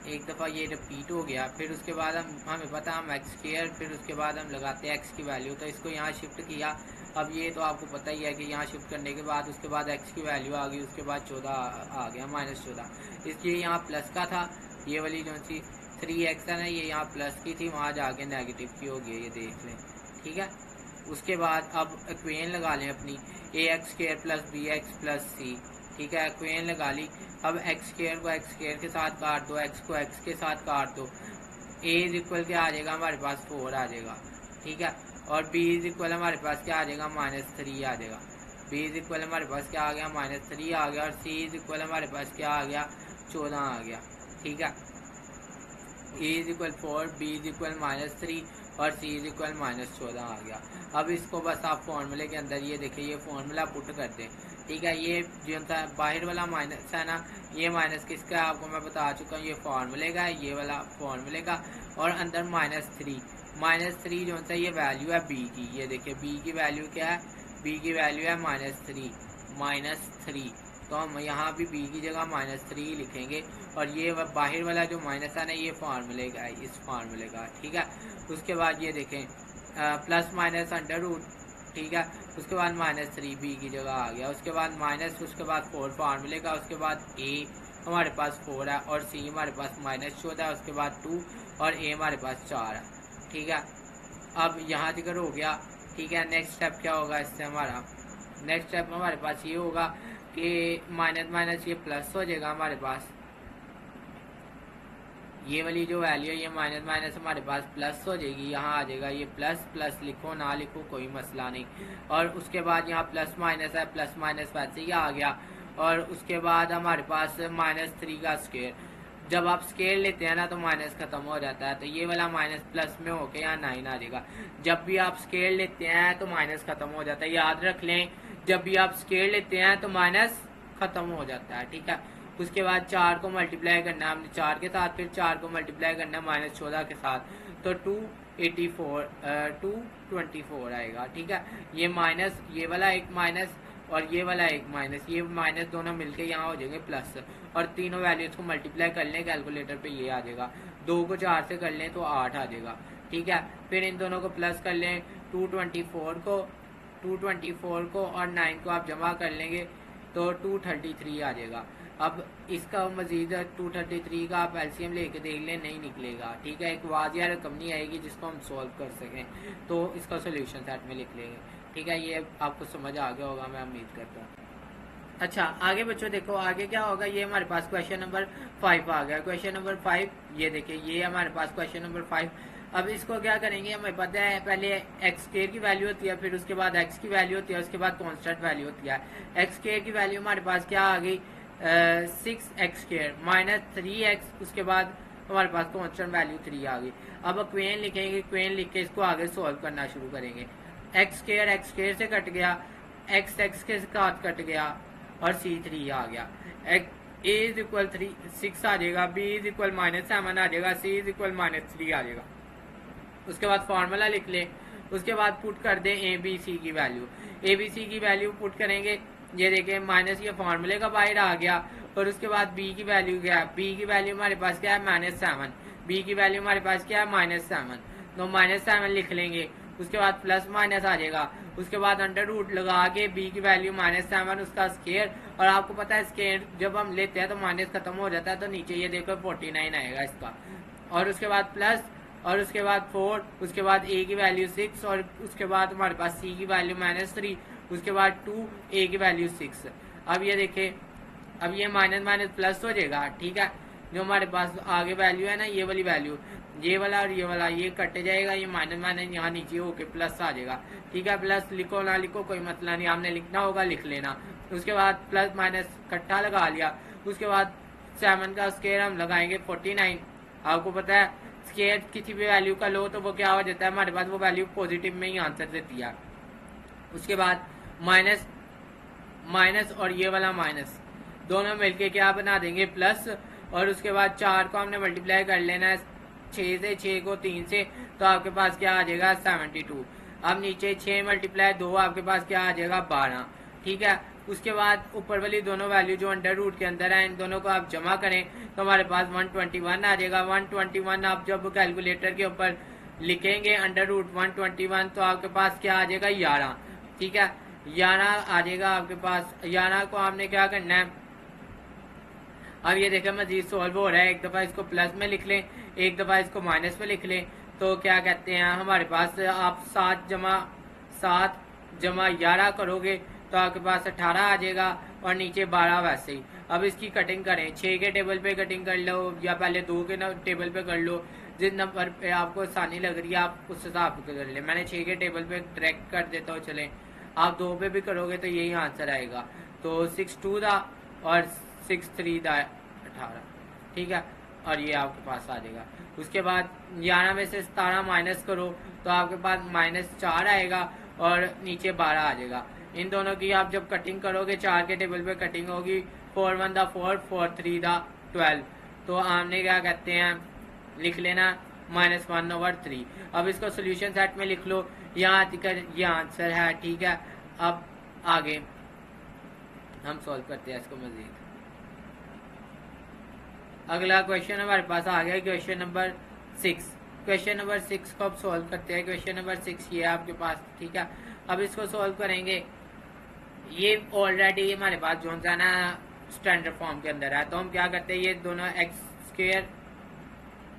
एक दफ़ा ये रिपीट हो गया, फिर उसके बाद हमें पता हम x², फिर उसके बाद हम लगाते हैं x की वैल्यू, तो इसको यहाँ शिफ्ट किया। अब ये तो आपको पता ही है कि यहाँ शिफ्ट करने के बाद उसके बाद x की वैल्यू आ गई, उसके बाद 14 आ गया, -14। इसलिए यहाँ प्लस का था, ये वाली जो सी 3x है ना, ये यहाँ प्लस की थी, वहाँ जाके नेगेटिव की हो गई, ये देख लें। ठीक है, उसके बाद अब इक्वेशन लगा लें अपनी, a x square plus b x plus c. ठीक है, इक्वेशन लगा ली। अब एक्स स्क्वायर को एक्स स्क्वायर के साथ काट दो, एक्स को एक्स के साथ काट दो। ए इज इक्वल क्या आ जाएगा हमारे पास, 4 आ जाएगा। ठीक है, और बी इज इक्वल हमारे पास क्या आ जाएगा, -3 आ जाएगा। बी इज इक्वल हमारे पास क्या आ गया, -3 आ गया। और सी इज इक्वल हमारे पास क्या आ गया, 14 आ गया। ठीक है, a is equal 4, b is equal -3 और सी इज इक्वल -14 आ गया। अब इसको बस आप फॉर्मूले के अंदर ये देखिए, ये फॉर्मूला पुट कर दें। ठीक है, ये जो था बाहर वाला माइनस है ना, ये माइनस किसका है आपको मैं बता चुका हूँ, ये फॉर्मूले का है, ये वाला फॉर्मूले का। और अंदर -3 जो सा ये वैल्यू है बी की, ये देखिए बी की वैल्यू क्या है, बी की वैल्यू है -3। तो हम यहाँ भी बी की जगह -3 लिखेंगे। और ये बाहर वाला जो माइनस है ना, ये फार्मूले का है, इस फार्मूले का। ठीक है, उसके बाद ये देखें प्लस माइनस अंडर रूट। ठीक है, उसके बाद -3 बी की जगह आ गया। उसके बाद माइनस, उसके बाद 4 फार्मूले का। उसके बाद ए हमारे पास 4 है और सी हमारे पास -14 है। उसके बाद 2 और ए हमारे पास 4 है। ठीक है, अब यहाँ जिक्र हो गया। ठीक है, नेक्स्ट स्टेप क्या होगा इससे हमारा, नेक्स्ट स्टेप हमारे पास ये होगा कि माइनस माइनस ये प्लस हो जाएगा हमारे पास, ये वाली जो वैल्यू है ये माइनस माइनस हमारे पास प्लस हो जाएगी, यहाँ आ जाएगा ये प्लस। प्लस लिखो ना लिखो कोई मसला नहीं। और उसके बाद यहाँ प्लस माइनस है, प्लस माइनस वैसे ही आ गया। और उसके बाद हमारे पास -3 का स्क्वायर। जब आप स्केल लेते हैं ना तो माइनस खत्म हो जाता है, तो ये वाला माइनस प्लस में होके यहाँ 9 आ जाएगा। जब भी आप स्केल लेते हैं तो माइनस खत्म हो जाता है, याद रख लें। जब भी आप स्केल लेते हैं तो माइनस खत्म हो जाता है। ठीक है, उसके बाद 4 को मल्टीप्लाई करना है हमने 4 के साथ, फिर 4 को मल्टीप्लाई करना है -14 के साथ, तो 224 आएगा। ठीक है, ये माइनस, ये वाला एक माइनस और ये वाला एक माइनस, ये माइनस दोनों मिलके यहाँ हो जाएंगे प्लस। और तीनों वैल्यूज को मल्टीप्लाई कर लें कैलकुलेटर पे, ये आ जाएगा। 2 को 4 से कर लें तो 8 आ जाएगा। ठीक है, फिर इन दोनों को प्लस कर लें, 224 को और 9 को आप जमा कर लेंगे तो 233 आ जाएगा। अब इसका मजीद 233 का आप एलसीएम लेके देख लें, नहीं निकलेगा। ठीक है, एक वाजिया रकम नहीं आएगी जिसको हम सॉल्व कर सकें, तो इसका सोल्यूशन सेट में लिख लेंगे। ठीक है, ये आपको समझ आ गया होगा मैं उम्मीद करता हूँ। अच्छा, आगे बच्चों देखो आगे क्या होगा, ये हमारे पास क्वेश्चन नंबर 5 आ गया। क्वेश्चन नंबर 5 ये देखिए, ये हमारे पास क्वेश्चन नंबर 5। अब इसको क्या करेंगे, हमें पता है पहले एक्स स्क्वायर की वैल्यू होती है, फिर उसके बाद एक्स की वैल्यू होती है, उसके बाद कांस्टेंट वैल्यू होती है। एक्स स्क्वायर की वैल्यू हमारे पास क्या आ गई, 6x² -3x, उसके बाद हमारे पास कांस्टेंट वैल्यू 3 आ गई। अब इक्वेशन लिखेंगे, इक्वेशन लिख के इसको आगे सोल्व करना शुरू करेंगे। एक्स स्क्वायर से कट गया, एक्स के साथ कट गया और C3 आ गया। ए इज इक्वल 6 आ जाएगा, बी इज इक्वल -7 आ जाएगा, सी इज इक्वल -3 आ जाएगा। उसके बाद फॉर्मूला लिख ले, उसके बाद पुट कर दें ए बी सी की वैल्यू। ए बी सी की वैल्यू पुट करेंगे, ये देखें माइनस ये फॉर्मूले का बाहर आ गया। और उसके बाद बी की वैल्यू क्या है, बी की वैल्यू हमारे पास क्या है -7, बी की वैल्यू हमारे पास क्या है -7, तो -7 लिख लेंगे। उसके बाद प्लस माइनस आ जाएगा, उसके बाद अंडर रूट लगा के बी की वैल्यू -7 उसका स्केयर। और आपको पता है स्केयर जब हम लेते हैं तो माइनस खत्म हो जाता है, तो नीचे ये देखो 49 आएगा इसका। और उसके बाद प्लस, और उसके बाद 4, उसके बाद ए की वैल्यू 6, और उसके बाद हमारे पास सी की वैल्यू -3, उसके बाद 2, ए की वैल्यू 6। अब ये देखें, अब ये माइनस माइनस प्लस हो जाएगा। ठीक है, जो हमारे पास आगे वैल्यू है ना, ये वाली वैल्यू, ये वाला और ये वाला ये कट जाएगा, ये माइनस माइनस यहाँ नीचे होके प्लस आ जाएगा। ठीक है, प्लस लिखो ना लिखो कोई मतलब नहीं, आपने लिखना होगा लिख लेना। उसके बाद प्लस माइनस इकट्ठा लगा लिया। उसके बाद 7 का स्क्वायर हम लगाएंगे 49। आपको पता है स्क्वायर किसी भी वैल्यू का लो तो वो क्या हो जाता है, हमारे पास वो वैल्यू पॉजिटिव में ही आंसर देती है। उसके बाद माइनस माइनस और ये वाला माइनस दोनों मिलके क्या बना देंगे, प्लस। और उसके बाद 4 को हमने मल्टीप्लाई कर लेना है 6 से, 6 को 3 से, तो आपके पास क्या आ जाएगा 72। अब नीचे 6 × 2 आपके पास क्या आ जाएगा 12। ठीक है, उसके बाद ऊपर वाली दोनों वैल्यू जो अंडर रूट के अंदर है, इन दोनों को आप जमा करें तो हमारे पास 121 आ जाएगा। 121 आप जब कैलकुलेटर के ऊपर लिखेंगे अंडर रूट 121, तो आपके पास क्या आ जाएगा 11। ठीक है, 11 आ जाएगा आपके पास। 11 को आपने क्या करना है, अब ये देखें मजीद सोल्व हो रहा है। एक दफ़ा इसको प्लस में लिख लें, एक दफ़ा इसको माइनस में लिख लें, तो क्या कहते हैं हमारे पास आप 7 जमा 11 करोगे तो आपके पास 18 आ जाएगा और नीचे 12 वैसे ही। अब इसकी कटिंग करें, 6 के टेबल पे कटिंग कर लो या पहले 2 के टेबल पे कर लो, जिस नंबर पे आपको आसानी लग रही है आप उस हिसाब से कर ले। मैंने 6 के टेबल पे ट्रैक कर देता हूँ, चलें आप 2 पे भी करोगे तो यही आंसर आएगा। तो 6 2 था और 6 3 था 18, ठीक है, और ये आपके पास आ जाएगा। उसके बाद 11 में से 17 माइनस करो तो आपके पास -4 आएगा और नीचे 12 आ जाएगा। इन दोनों की आप जब कटिंग करोगे 4 के टेबल पे कटिंग होगी, 4 1 दा 4, 4 3 दा 12, तो आपने क्या कहते हैं लिख लेना -1/3। अब इसको सोल्यूशन सेट में लिख लो, यहाँ तक ये आंसर है, ठीक है। अब आगे हम सॉल्व करते हैं इसको मजीद। अगला क्वेश्चन हमारे पास आ गया क्वेश्चन नंबर 6। क्वेश्चन नंबर 6 को अब सॉल्व करते हैं। क्वेश्चन नंबर 6 ये है आपके पास, ठीक है। अब इसको सॉल्व करेंगे, ये ऑलरेडी हमारे पास जो है ना स्टैंडर्ड फॉर्म के अंदर है, तो हम क्या करते हैं ये दोनों x²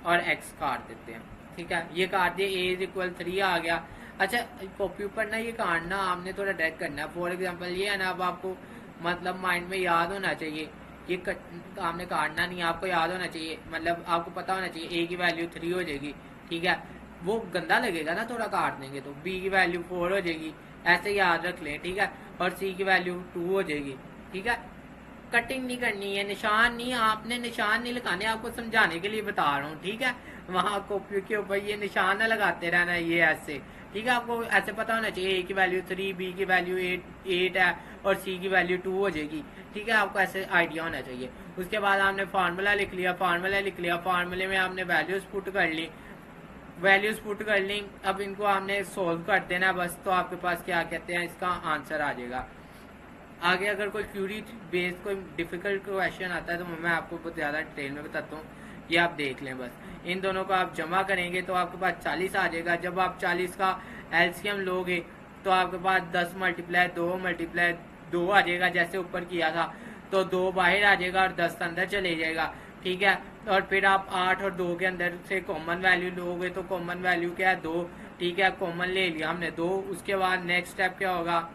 और x काट देते हैं, ठीक है। ये काट दिए, a = 3 आ गया। अच्छा कॉपी पर ना ये काटना आपने थोड़ा डायरेक्ट करना है। फॉर एग्जांपल ये है ना, अब आपको मतलब माइंड में याद होना चाहिए, ये आपने काटना नहीं, आपको याद होना चाहिए, मतलब आपको पता होना चाहिए a की वैल्यू 3 हो जाएगी, ठीक है। वो गंदा लगेगा ना थोड़ा काट देंगे, तो b की वैल्यू 4 हो जाएगी, ऐसे याद रख लें, ठीक है। और c की वैल्यू 2 हो जाएगी, ठीक है। कटिंग नहीं करनी है, निशान नहीं, आपने निशान नहीं लगाने, आपको समझाने के लिए बता रहा हूँ, ठीक है। वहाँ कॉपी के ऊपर ये निशान ना लगाते रहना, ये ऐसे, ठीक है। आपको ऐसे पता होना चाहिए a की वैल्यू 3, b की वैल्यू 8 है और c की वैल्यू 2 हो जाएगी, ठीक है। आपको ऐसे आइडिया होना चाहिए। उसके बाद आपने फार्मूला लिख लिया, फार्मूले में आपने वैल्यूज पुट कर ली, अब इनको आपने सोल्व कर देना बस, तो आपके पास क्या कहते हैं इसका आंसर आ जाएगा। आगे अगर कोई क्यूरी बेस्ड कोई डिफिकल्ट क्वेश्चन आता है तो मैं आपको बहुत ज़्यादा डिटेल में बताता हूँ, ये आप देख लें बस। इन दोनों को आप जमा करेंगे तो आपके पास 40 आ जाएगा। जब आप 40 का एलसीएम लोगे तो आपके पास 10 × 2 × 2 आ जाएगा, जैसे ऊपर किया था, तो 2 बाहर आ जाएगा और 10 अंदर चले जाएगा, ठीक है। और फिर आप 8 और 2 के अंदर से कॉमन वैल्यू लोगे, तो कॉमन वैल्यू क्या है 2, ठीक है। कॉमन ले लिया हमने 2। उसके बाद नेक्स्ट स्टेप क्या होगा,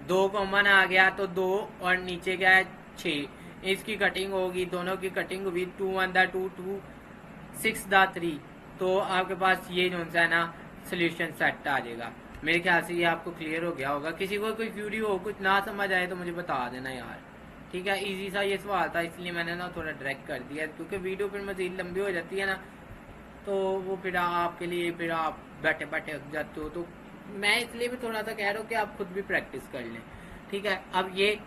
2 कॉमन आ गया तो 2 और नीचे क्या है 6, इसकी कटिंग होगी, दोनों की कटिंग हुई 2 1 दा 2, 2 6 दा 3, तो आपके पास ये जो है ना सोल्यूशन सेट आ जाएगा। मेरे ख्याल से ये आपको क्लियर हो गया होगा। किसी को कोई क्यूरी हो, कुछ ना समझ आए तो मुझे बता देना यार, ठीक है। इजी सा ये सवाल था, इसलिए मैंने ना थोड़ा डायरेक्ट कर दिया, क्योंकि वीडियो फिर मजीद लंबी हो जाती है ना, तो वो फिर आपके लिए फिर आप बैठे बैठे उठ जाते हो, तो मैं इसलिए भी थोड़ा सा कह रहा हूँ कि आप खुद भी प्रैक्टिस कर लें, ठीक है। अब ये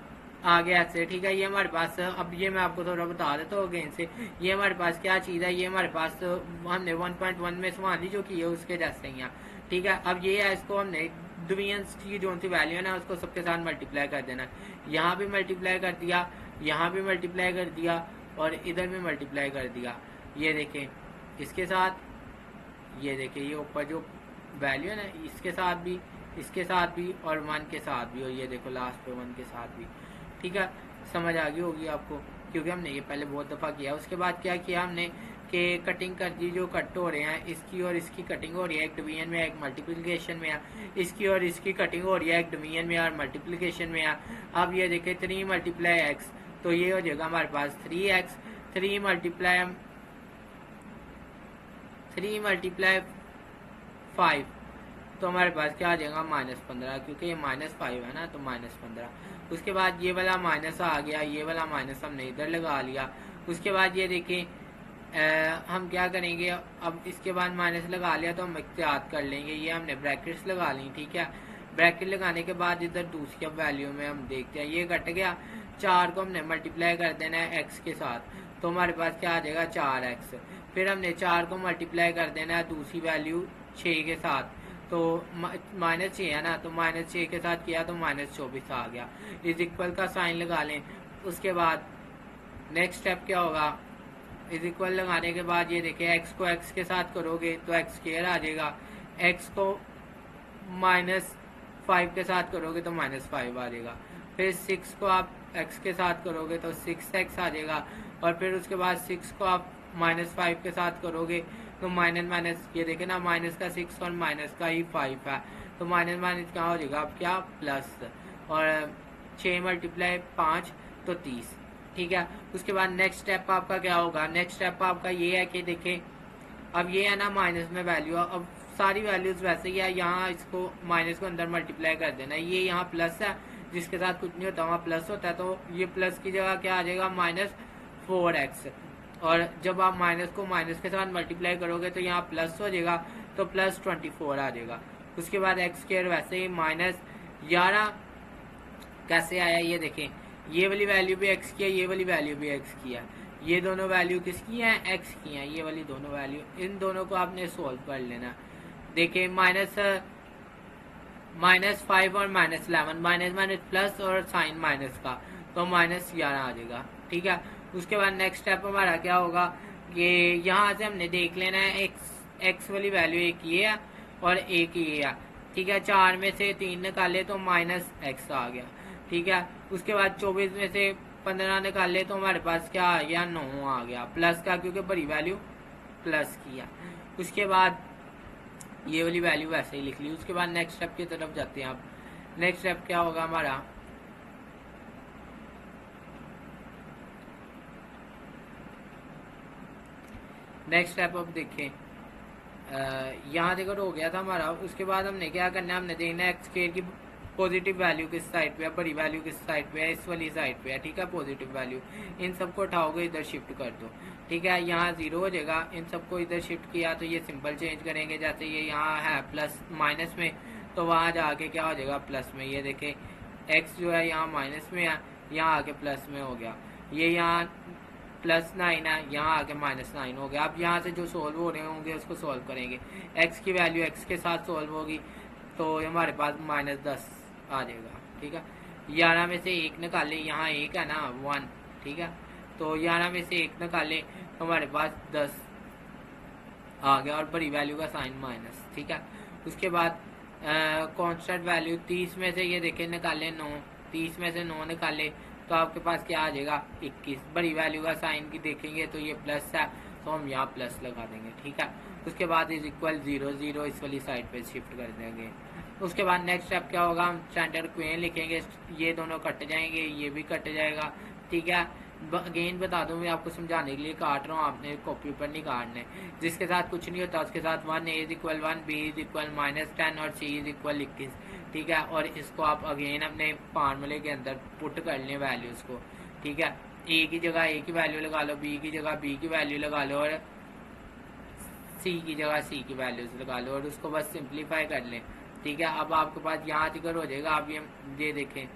आ गया ऐसे, ठीक है। ये हमारे पास, अब ये मैं आपको थोड़ा बता देता हूँ अगेन से, ये हमारे पास क्या चीज़ है, ये हमारे पास हमने 1.1 में सवाल जो की है उसके जैसे ही है, ठीक है। अब ये है, इसको हमने डिवीजन्स की जो सी वैल्यू है ना उसको सबके साथ मल्टीप्लाई कर देना। यहाँ भी मल्टीप्लाई कर दिया, यहाँ भी मल्टीप्लाई कर दिया और इधर भी मल्टीप्लाई कर दिया। ये देखें इसके साथ, ये देखें ये ऊपर जो वैल्यू है ना इसके साथ भी, इसके साथ भी और 1 के साथ भी, और ये देखो लास्ट पे 1 के साथ भी, ठीक है। समझ आ गई होगी आपको, क्योंकि हमने ये पहले बहुत दफ़ा किया। उसके बाद क्या किया हमने कि कटिंग कर दी, जो कट हो रहे हैं इसकी और इसकी कटिंग हो रही है, एक डिवीजन में एक मल्टीप्लिकेशन में है, इसकी और इसकी कटिंग हो रही है एक डिवीजन में और मल्टीप्लिकेशन में है। अब ये देखें 3 × x, तो ये हो जाएगा हमारे पास 3x, 3 × 5, तो हमारे पास क्या आ जाएगा -15, क्योंकि ये -5 है ना, तो -15। उसके बाद ये वाला माइनस आ गया, ये वाला माइनस हमने इधर लगा लिया। उसके बाद ये देखें हम क्या करेंगे, अब इसके बाद माइनस लगा लिया तो हम एहतियात कर लेंगे, ये हमने ब्रैकेट्स लगा ली, ठीक है। ब्रैकेट लगाने के बाद इधर दूसरी वैल्यू में हम देखते हैं, ये कट गया, 4 को हमने मल्टीप्लाई कर देना है x के साथ, तो हमारे पास क्या आ जाएगा 4x। फिर हमने 4 को मल्टीप्लाई कर देना है दूसरी वैल्यू 6 के साथ, तो -6 है ना, तो -6 के साथ किया तो -24 आ गया, इज इक्वल का साइन लगा लें। उसके बाद नेक्स्ट स्टेप क्या होगा, इज इक्वल लगाने के बाद ये देखिए x को x के साथ करोगे तो x² आ जाएगा, x को -5 के साथ करोगे तो -5 आ जाएगा। फिर 6 को आप x के साथ करोगे तो 6x आ जाएगा, और फिर उसके बाद 6 को आप -5 के साथ करोगे तो माइनस माइनस, ये देखे ना, माइनस का 6 और माइनस का ही 5 है, तो माइनस माइनस क्या हो जाएगा अब, क्या प्लस, और 6 × 5 तो 30, ठीक है। उसके बाद नेक्स्ट स्टेप आपका क्या होगा, नेक्स्ट स्टेप आपका ये है कि देखें अब ये है ना माइनस में वैल्यू, अब सारी वैल्यूज वैसे ही है, यहाँ इसको माइनस को अंदर मल्टीप्लाई कर देना, ये यहाँ प्लस है जिसके साथ कुछ नहीं होता वहाँ प्लस होता है, तो ये प्लस की जगह क्या आ जाएगा -4x, और जब आप माइनस को माइनस के साथ मल्टीप्लाई करोगे तो यहाँ प्लस हो जाएगा, तो +24 आ जाएगा। उसके बाद x² वैसे ही -11 कैसे आया ये देखें, ये वाली वैल्यू भी x की है, ये वाली वैल्यू भी x की है, ये दोनों वैल्यू किसकी हैं, x की हैं, ये वाली दोनों वैल्यू, इन दोनों को आपने सोल्व कर लेना। देखिए -5 और -11, माइनस माइनस प्लस और साइन माइनस का, तो -11 आ जाएगा, ठीक है। उसके बाद नेक्स्ट स्टेप हमारा क्या होगा कि यहाँ से हमने देख लेना है x वाली वैल्यू एक ये है और एक ये है, ठीक है। 4 में से 3 निकाले तो -x आ गया, ठीक है। उसके बाद 24 में से 15 निकाले तो हमारे पास क्या आ गया, 9 आ गया, प्लस का क्योंकि बड़ी वैल्यू प्लस किया। उसके बाद ये वाली वैल्यू वैसे ही लिख ली। उसके बाद नेक्स्ट स्टेप की तरफ जाते हैं। आप नेक्स्ट स्टेप क्या होगा हमारा, नेक्स्ट स्टेप अब देखें, यहाँ देखो हो गया था हमारा। उसके बाद हमने क्या करना है, हमने देखना है x² की पॉजिटिव वैल्यू किस साइड पे है, बड़ी वैल्यू किस साइड पे है, इस वाली साइड पे है, ठीक है, पॉजिटिव वैल्यू। इन सबको उठाओगे इधर शिफ्ट कर दो, ठीक है, यहाँ 0 हो जाएगा। इन सबको इधर शिफ्ट किया तो ये सिंपल चेंज करेंगे, जैसे ये यहाँ है प्लस माइनस में तो वहाँ जाके क्या हो जाएगा प्लस में। ये देखें x जो है यहाँ माइनस में है, यहाँ आके प्लस में हो गया। ये यहाँ +9 है, यहाँ आके -9 हो गया। अब यहाँ से जो सोल्व हो रहे होंगे उसको सोल्व करेंगे। x की वैल्यू x के साथ सोल्व होगी तो हमारे पास -10 आ जाएगा, ठीक है। 11 में से 1 निकाले, यहाँ 1 है ना 1, ठीक है, तो 11 में से 1 निकाले तो हमारे पास 10 आ गया और बड़ी वैल्यू का साइन माइनस, ठीक है। उसके बाद कांस्टेंट वैल्यू 30 में से ये देखें निकाले 9, 30 में से 9 निकाले तो आपके पास क्या आ जाएगा 21। बड़ी वैल्यू का साइन की देखेंगे तो ये प्लस है तो हम यहाँ प्लस लगा देंगे, ठीक है। उसके बाद इज इक्वल 0 0 इस वाली साइड पे शिफ्ट कर देंगे। उसके बाद नेक्स्ट स्टेप क्या होगा, हम स्टैंडर्ड क्वेन लिखेंगे, ये दोनों कट जाएंगे, ये भी कट जाएगा, ठीक है। अगेन बता दूं मैं आपको समझाने के लिए काट रहा हूँ, आपने कॉपी पर नहीं काटने। जिसके साथ कुछ नहीं होता उसके साथ 1 a = 1 b = -10 और c = 21, ठीक है। और इसको आप अगेन अपने फार्मूले के अंदर पुट कर लें वैल्यूज को, ठीक है। a की जगह a की वैल्यू लगा लो, b की जगह b की वैल्यू लगा लो और c की जगह c की वैल्यूज लगा लो और उसको बस सिंप्लीफाई कर लें, ठीक है। अब आपके पास यहाँ तिकर हो जाएगा। आप ये देखें,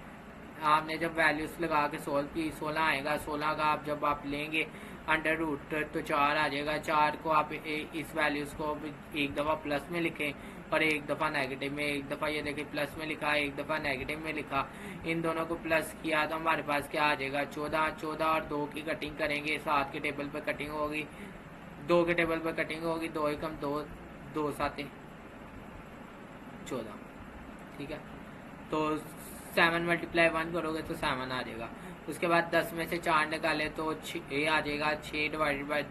आपने जब वैल्यूज लगा के सोल्व की 16 आएगा, 16 का आप जब आप लेंगे अंडर रूट तो 4 आ जाएगा। 4 को आप इस वैल्यूज को एक दफ़ा प्लस में लिखें और एक दफ़ा नेगेटिव में, एक दफ़ा ये देखें प्लस में लिखा, एक दफ़ा नेगेटिव में लिखा, इन दोनों को प्लस किया तो हमारे पास क्या आ जाएगा 14। 14 और 2 की कटिंग करेंगे, 7 के टेबल पर कटिंग होगी, 2 के टेबल पर कटिंग होगी, 2 एकम 2, 2 7 14, ठीक है। तो 7 × 1 करोगे तो 7 आ जाएगा। उसके बाद 10 में से 4 निकाले तो 6 आ जाएगा, 6 /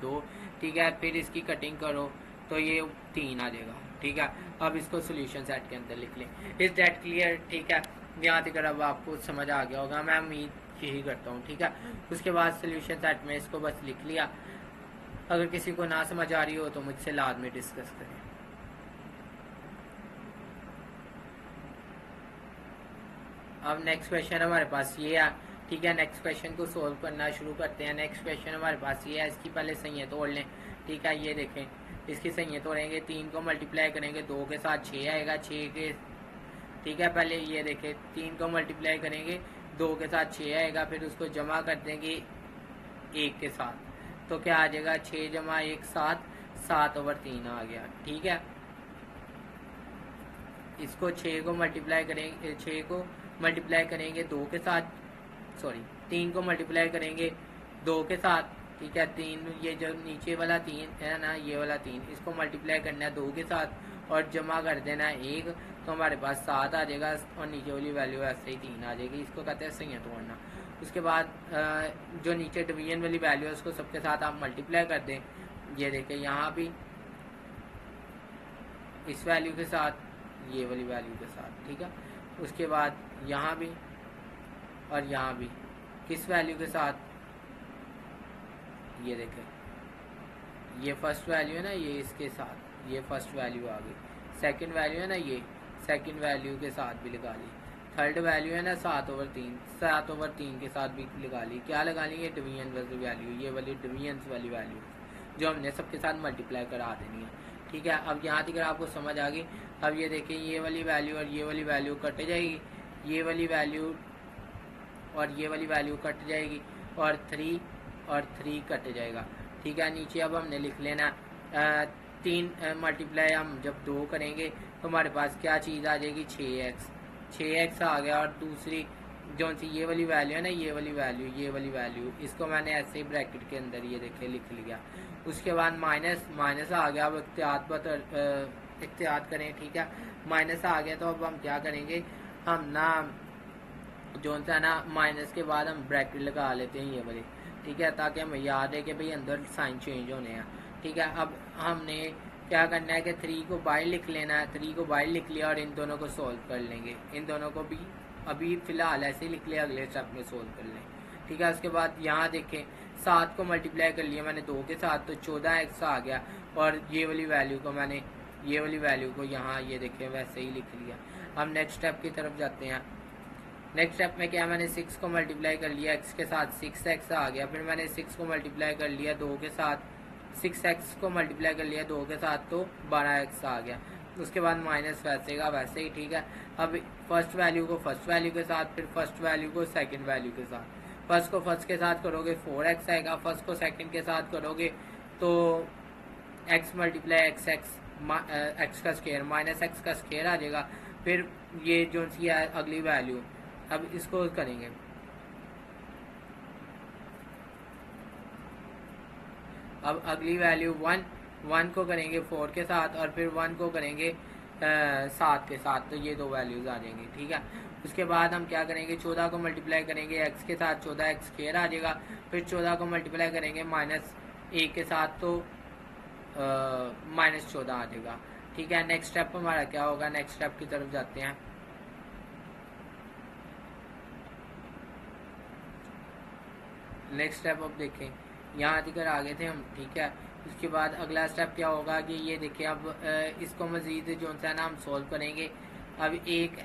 2, ठीक है। फिर इसकी कटिंग करो तो ये 3 आ जाएगा, ठीक है। अब इसको सोल्यूशन सेट के अंदर लिख लें। इज दैट क्लियर, ठीक है। यहाँ तक अब आपको समझ आ गया होगा, मैं उम्मीद यही करता हूँ, ठीक है। उसके बाद सोल्यूशन सेट में इसको बस लिख लिया। अगर किसी को ना समझ आ रही हो तो मुझसे बाद में डिस्कस करें। अब नेक्स्ट क्वेश्चन हमारे पास ये है, ठीक है। नेक्स्ट क्वेश्चन को सोल्व करना शुरू करते हैं। नेक्स्ट क्वेश्चन हमारे पास ये है, इसकी पहले संख्या तोड़ लें, ठीक है। ये देखें, इसकी संख्या तोड़ेंगे, 3 को मल्टीप्लाई करेंगे 2 के साथ 6 आएगा, 6 के, ठीक है। पहले ये देखें 3 को मल्टीप्लाई करेंगे 2 के साथ 6 आएगा, फिर उसको जमा कर देंगे 1 के साथ तो क्या आ जाएगा 6 + 1 7, 7/3 आ गया, ठीक है। इसको 6 को मल्टीप्लाई करेंगे, 6 को मल्टीप्लाई करेंगे 2 के साथ, सॉरी 3 को मल्टीप्लाई करेंगे 2 के साथ, ठीक है। 3 ये जो नीचे वाला 3 है ना, ये वाला 3, इसको मल्टीप्लाई करना है 2 के साथ और जमा कर देना है 1, तो हमारे पास 7 आ जाएगा और नीचे वाली वैल्यू ऐसे ही 3 आ जाएगी। इसको कहते हैं सही तोड़ना। उसके बाद जो नीचे डिवीजन वाली वैल्यू है उसको सबके साथ आप मल्टीप्लाई कर दें। ये देखें यहाँ भी इस वैल्यू के साथ, ये वाली वैल्यू के साथ, ठीक है। उसके बाद यहाँ भी और यहाँ भी किस वैल्यू के साथ, ये देखें ये फर्स्ट वैल्यू है ना, ये इसके साथ ये फर्स्ट वैल्यू आ गई। सेकंड वैल्यू है ना, ये सेकंड वैल्यू के साथ भी लगा ली। थर्ड वैल्यू है ना 7/3, 7/3 के साथ भी लगा ली। क्या लगा ली, ये डिवीजन वाली वैल्यू, ये वाली डिवीजन वाली वैल्यू जो हमने सबके साथ मल्टीप्लाई करा देनी है, ठीक है। अब यहाँ तक आपको समझ आ गई। अब ये देखिए ये वाली वैल्यू और ये वाली वैल्यू कट जाएगी, ये वाली वैल्यू और ये वाली वैल्यू कट जाएगी और 3 कट जाएगा, ठीक है। नीचे अब हमने लिख लेना 3 मल्टीप्लाई हम जब 2 करेंगे तो हमारे पास क्या चीज़ आ जाएगी, 6x आ गया। और दूसरी जो सी ये वाली वैल्यू है ना, ये वाली वैल्यू इसको मैंने ऐसे ही ब्रैकेट के अंदर ये देखे लिख लिया। उसके बाद माइनस आ गया। अब एहतियात करें, ठीक है। माइनस आ गया तो अब हम क्या करेंगे, हम ना जो सा ना माइनस के बाद हम ब्रैकेट लगा लेते हैं ये वाली, ठीक है, ताकि हमें याद है कि भाई अंदर साइन चेंज होने हैं, ठीक है। अब हमने क्या करना है कि 3 को बाहर लिख लेना है। 3 को बाहर लिख लिया और इन दोनों को सोल्व कर लेंगे। इन दोनों को भी अभी फ़िलहाल ऐसे ही लिख लिया, अगले स्टेप में सोल्व कर लें, ठीक है। उसके बाद यहाँ देखें 7 को मल्टीप्लाई कर लिया मैंने 2 के साथ, तो 14x आ गया। और ये वाली वैल्यू को मैंने ये वाली वैल्यू को यहाँ ये देखें वैसे ही लिख लिया। अब नेक्स्ट स्टेप की तरफ जाते हैं। नेक्स्ट स्टेप में क्या, मैंने 6 को मल्टीप्लाई कर लिया x के साथ, 6x आ गया। फिर मैंने 6 को मल्टीप्लाई कर लिया 2 के साथ, 6x को मल्टीप्लाई कर लिया 2 के साथ, तो 12x आ गया। उसके बाद माइनस वैसे का वैसे ही, ठीक है। अब फर्स्ट वैल्यू को फर्स्ट वैल्यू के साथ, फिर फर्स्ट वैल्यू को सेकंड वैल्यू के साथ। फर्स्ट को फर्स्ट के साथ करोगे 4x आएगा, फर्स्ट को सेकंड के साथ करोगे तो x मल्टीप्लाई x का स्क्वायर माइनस x का स्क्वायर आ जाएगा। फिर ये जो सी है अगली वैल्यू, अब इसको करेंगे। अब अगली वैल्यू 1 को करेंगे 4 के साथ और फिर 1 को करेंगे 7 के साथ, तो ये 2 वैल्यूज़ आ जाएंगी, ठीक है। उसके बाद हम क्या करेंगे, 14 को मल्टीप्लाई करेंगे x के साथ, 14x स्क्वायर आ जाएगा। फिर 14 को मल्टीप्लाई करेंगे -1 के साथ, तो -14 आ जाएगा, ठीक है। नेक्स्ट स्टेप हमारा क्या होगा, नेक्स्ट स्टेप की तरफ जाते हैं। नेक्स्ट स्टेप अब देखें, यहाँ तक आगे थे हम, ठीक है। उसके बाद अगला स्टेप क्या होगा कि ये देखिए अब इसको मज़ीद जो सा ना हम सोल्व करेंगे। अब एक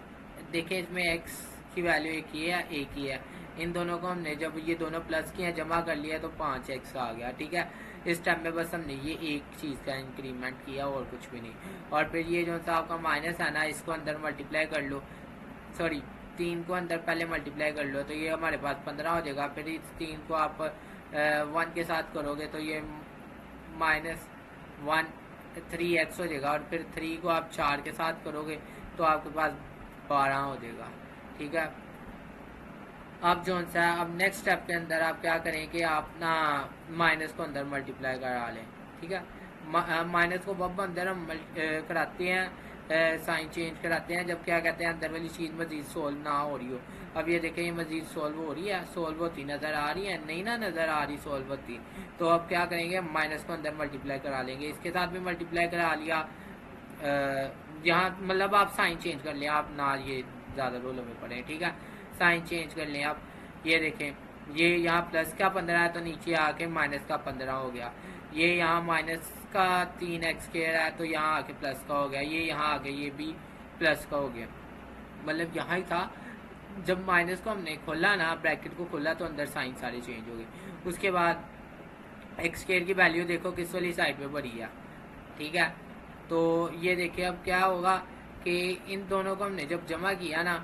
देखें इसमें x की वैल्यू एक ही है, एक ही है। इन दोनों को हमने जब ये दोनों प्लस किए जमा कर लिया तो 5x आ गया, ठीक है। इस स्टेप में बस हमने ये एक चीज़ का इंक्रीमेंट किया और कुछ भी नहीं। और फिर ये जो सा आपका माइनस है ना, इसको अंदर मल्टीप्लाई कर लो, सॉरी 3 को अंदर पहले मल्टीप्लाई कर लो तो ये हमारे पास 15 हो जाएगा। फिर इस 3 को आप 1 के साथ करोगे तो ये -1 3x हो जाएगा। और फिर 3 को आप 4 के साथ करोगे तो आपके पास 12 हो जाएगा, ठीक है। अब जो सा अब नेक्स्ट स्टेप के अंदर आप क्या करें कि आप ना माइनस को अंदर मल्टीप्लाई करा लें, ठीक है। माइनस को अब अंदर हम कराते हैं, साइन चेंज कराते हैं जब क्या कहते हैं अंदर वाली चीज़ मजीद सोल्व ना हो रही हो। अब ये देखें ये मजीद सोल्व हो रही है, सोल्व होती नज़र आ रही है, नहीं ना नज़र आ रही सोल्व होती, तो अब क्या करेंगे, माइनस को अंदर मल्टीप्लाई करा लेंगे। इसके साथ भी मल्टीप्लाई करा लिया, यहाँ मतलब आप साइन चेंज कर लें, आप ना ये ज़्यादा रोलों में पड़े, ठीक है। साइन चेंज कर लें आप, ये देखें ये यहाँ प्लस का 15 है तो नीचे आके माइनस का 15 हो गया। ये यहाँ माइनस का 3x स्क्वायर है तो यहाँ आके प्लस का हो गया। ये यहाँ आके ये भी प्लस का हो गया, मतलब यहाँ ही था। जब माइनस को हमने खोला ना, ब्रैकेट को खोला, तो अंदर साइन सारे चेंज हो गए। उसके बाद x स्क्वायर की वैल्यू देखो किस वाली साइड पे बढ़ी है, ठीक है। तो ये देखिए अब क्या होगा कि इन दोनों को हमने जब जमा किया ना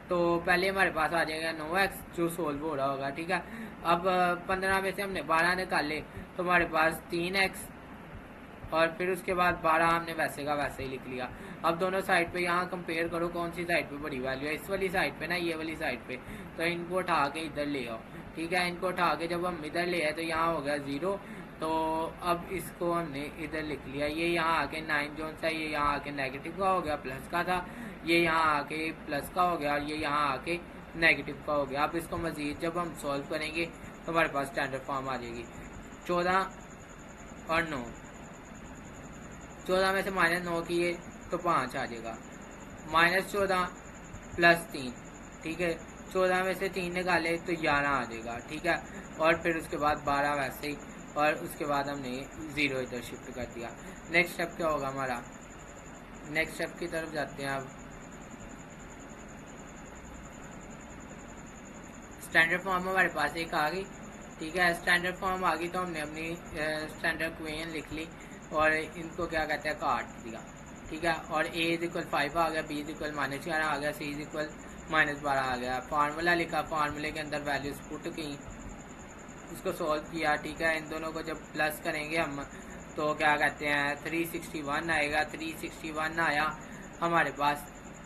तो पहले हमारे पास आ जाएगा 9x जो सोल्व हो रहा होगा, ठीक है। अब 15 में से हमने 12 निकाले तो हमारे पास 3x और फिर उसके बाद 12 हमने वैसे का वैसे ही लिख लिया। अब दोनों साइड पे यहाँ कंपेयर करो कौन सी साइड पे बड़ी वैल्यू है, इस वाली साइड पे ना, ये वाली साइड पे। तो इनको उठा के इधर ले आओ, ठीक है। इनको उठा के जब हम इधर ले आए तो यहाँ हो गया 0, तो अब इसको हमने इधर लिख लिया, ये यहाँ आके 9 जोन सा, ये यहाँ आके नेगेटिव का हो गया, प्लस का था, ये यहाँ आके प्लस का हो गया और ये यहाँ आके नेगेटिव का हो गया। अब इसको मज़ीद जब हम सॉल्व करेंगे तो हमारे पास स्टैंडर्ड फॉर्म आ जाएगी 14 और 9। 14 में से -9 किए तो 5 आ जाएगा, -14 + 3, ठीक है। 14 में से 3 निकाले तो 11 आ जाएगा, ठीक है। और फिर उसके बाद 12 वैसे ही, और उसके बाद हमने 0 इधर शिफ्ट कर दिया। नेक्स्ट स्टेप क्या होगा हमारा, नेक्स्ट स्टेप की तरफ जाते हैं। अब स्टैंडर्ड फॉर्म हमारे पास एक आ गई, ठीक है। स्टैंडर्ड फॉर्म आ गई तो हमने अपनी स्टैंडर्ड इक्वेशन लिख ली और इनको क्या कहते हैं काट दिया, ठीक है। और a = 5 आ गया, b = -11 आ गया, c = -12 आ गया। फार्मूला लिखा, फार्मूले के अंदर वैल्यूज पुट की, उसको सॉल्व किया, ठीक है। इन दोनों को जब प्लस करेंगे हम तो क्या कहते हैं 361 आएगा। 361 आया हमारे पास।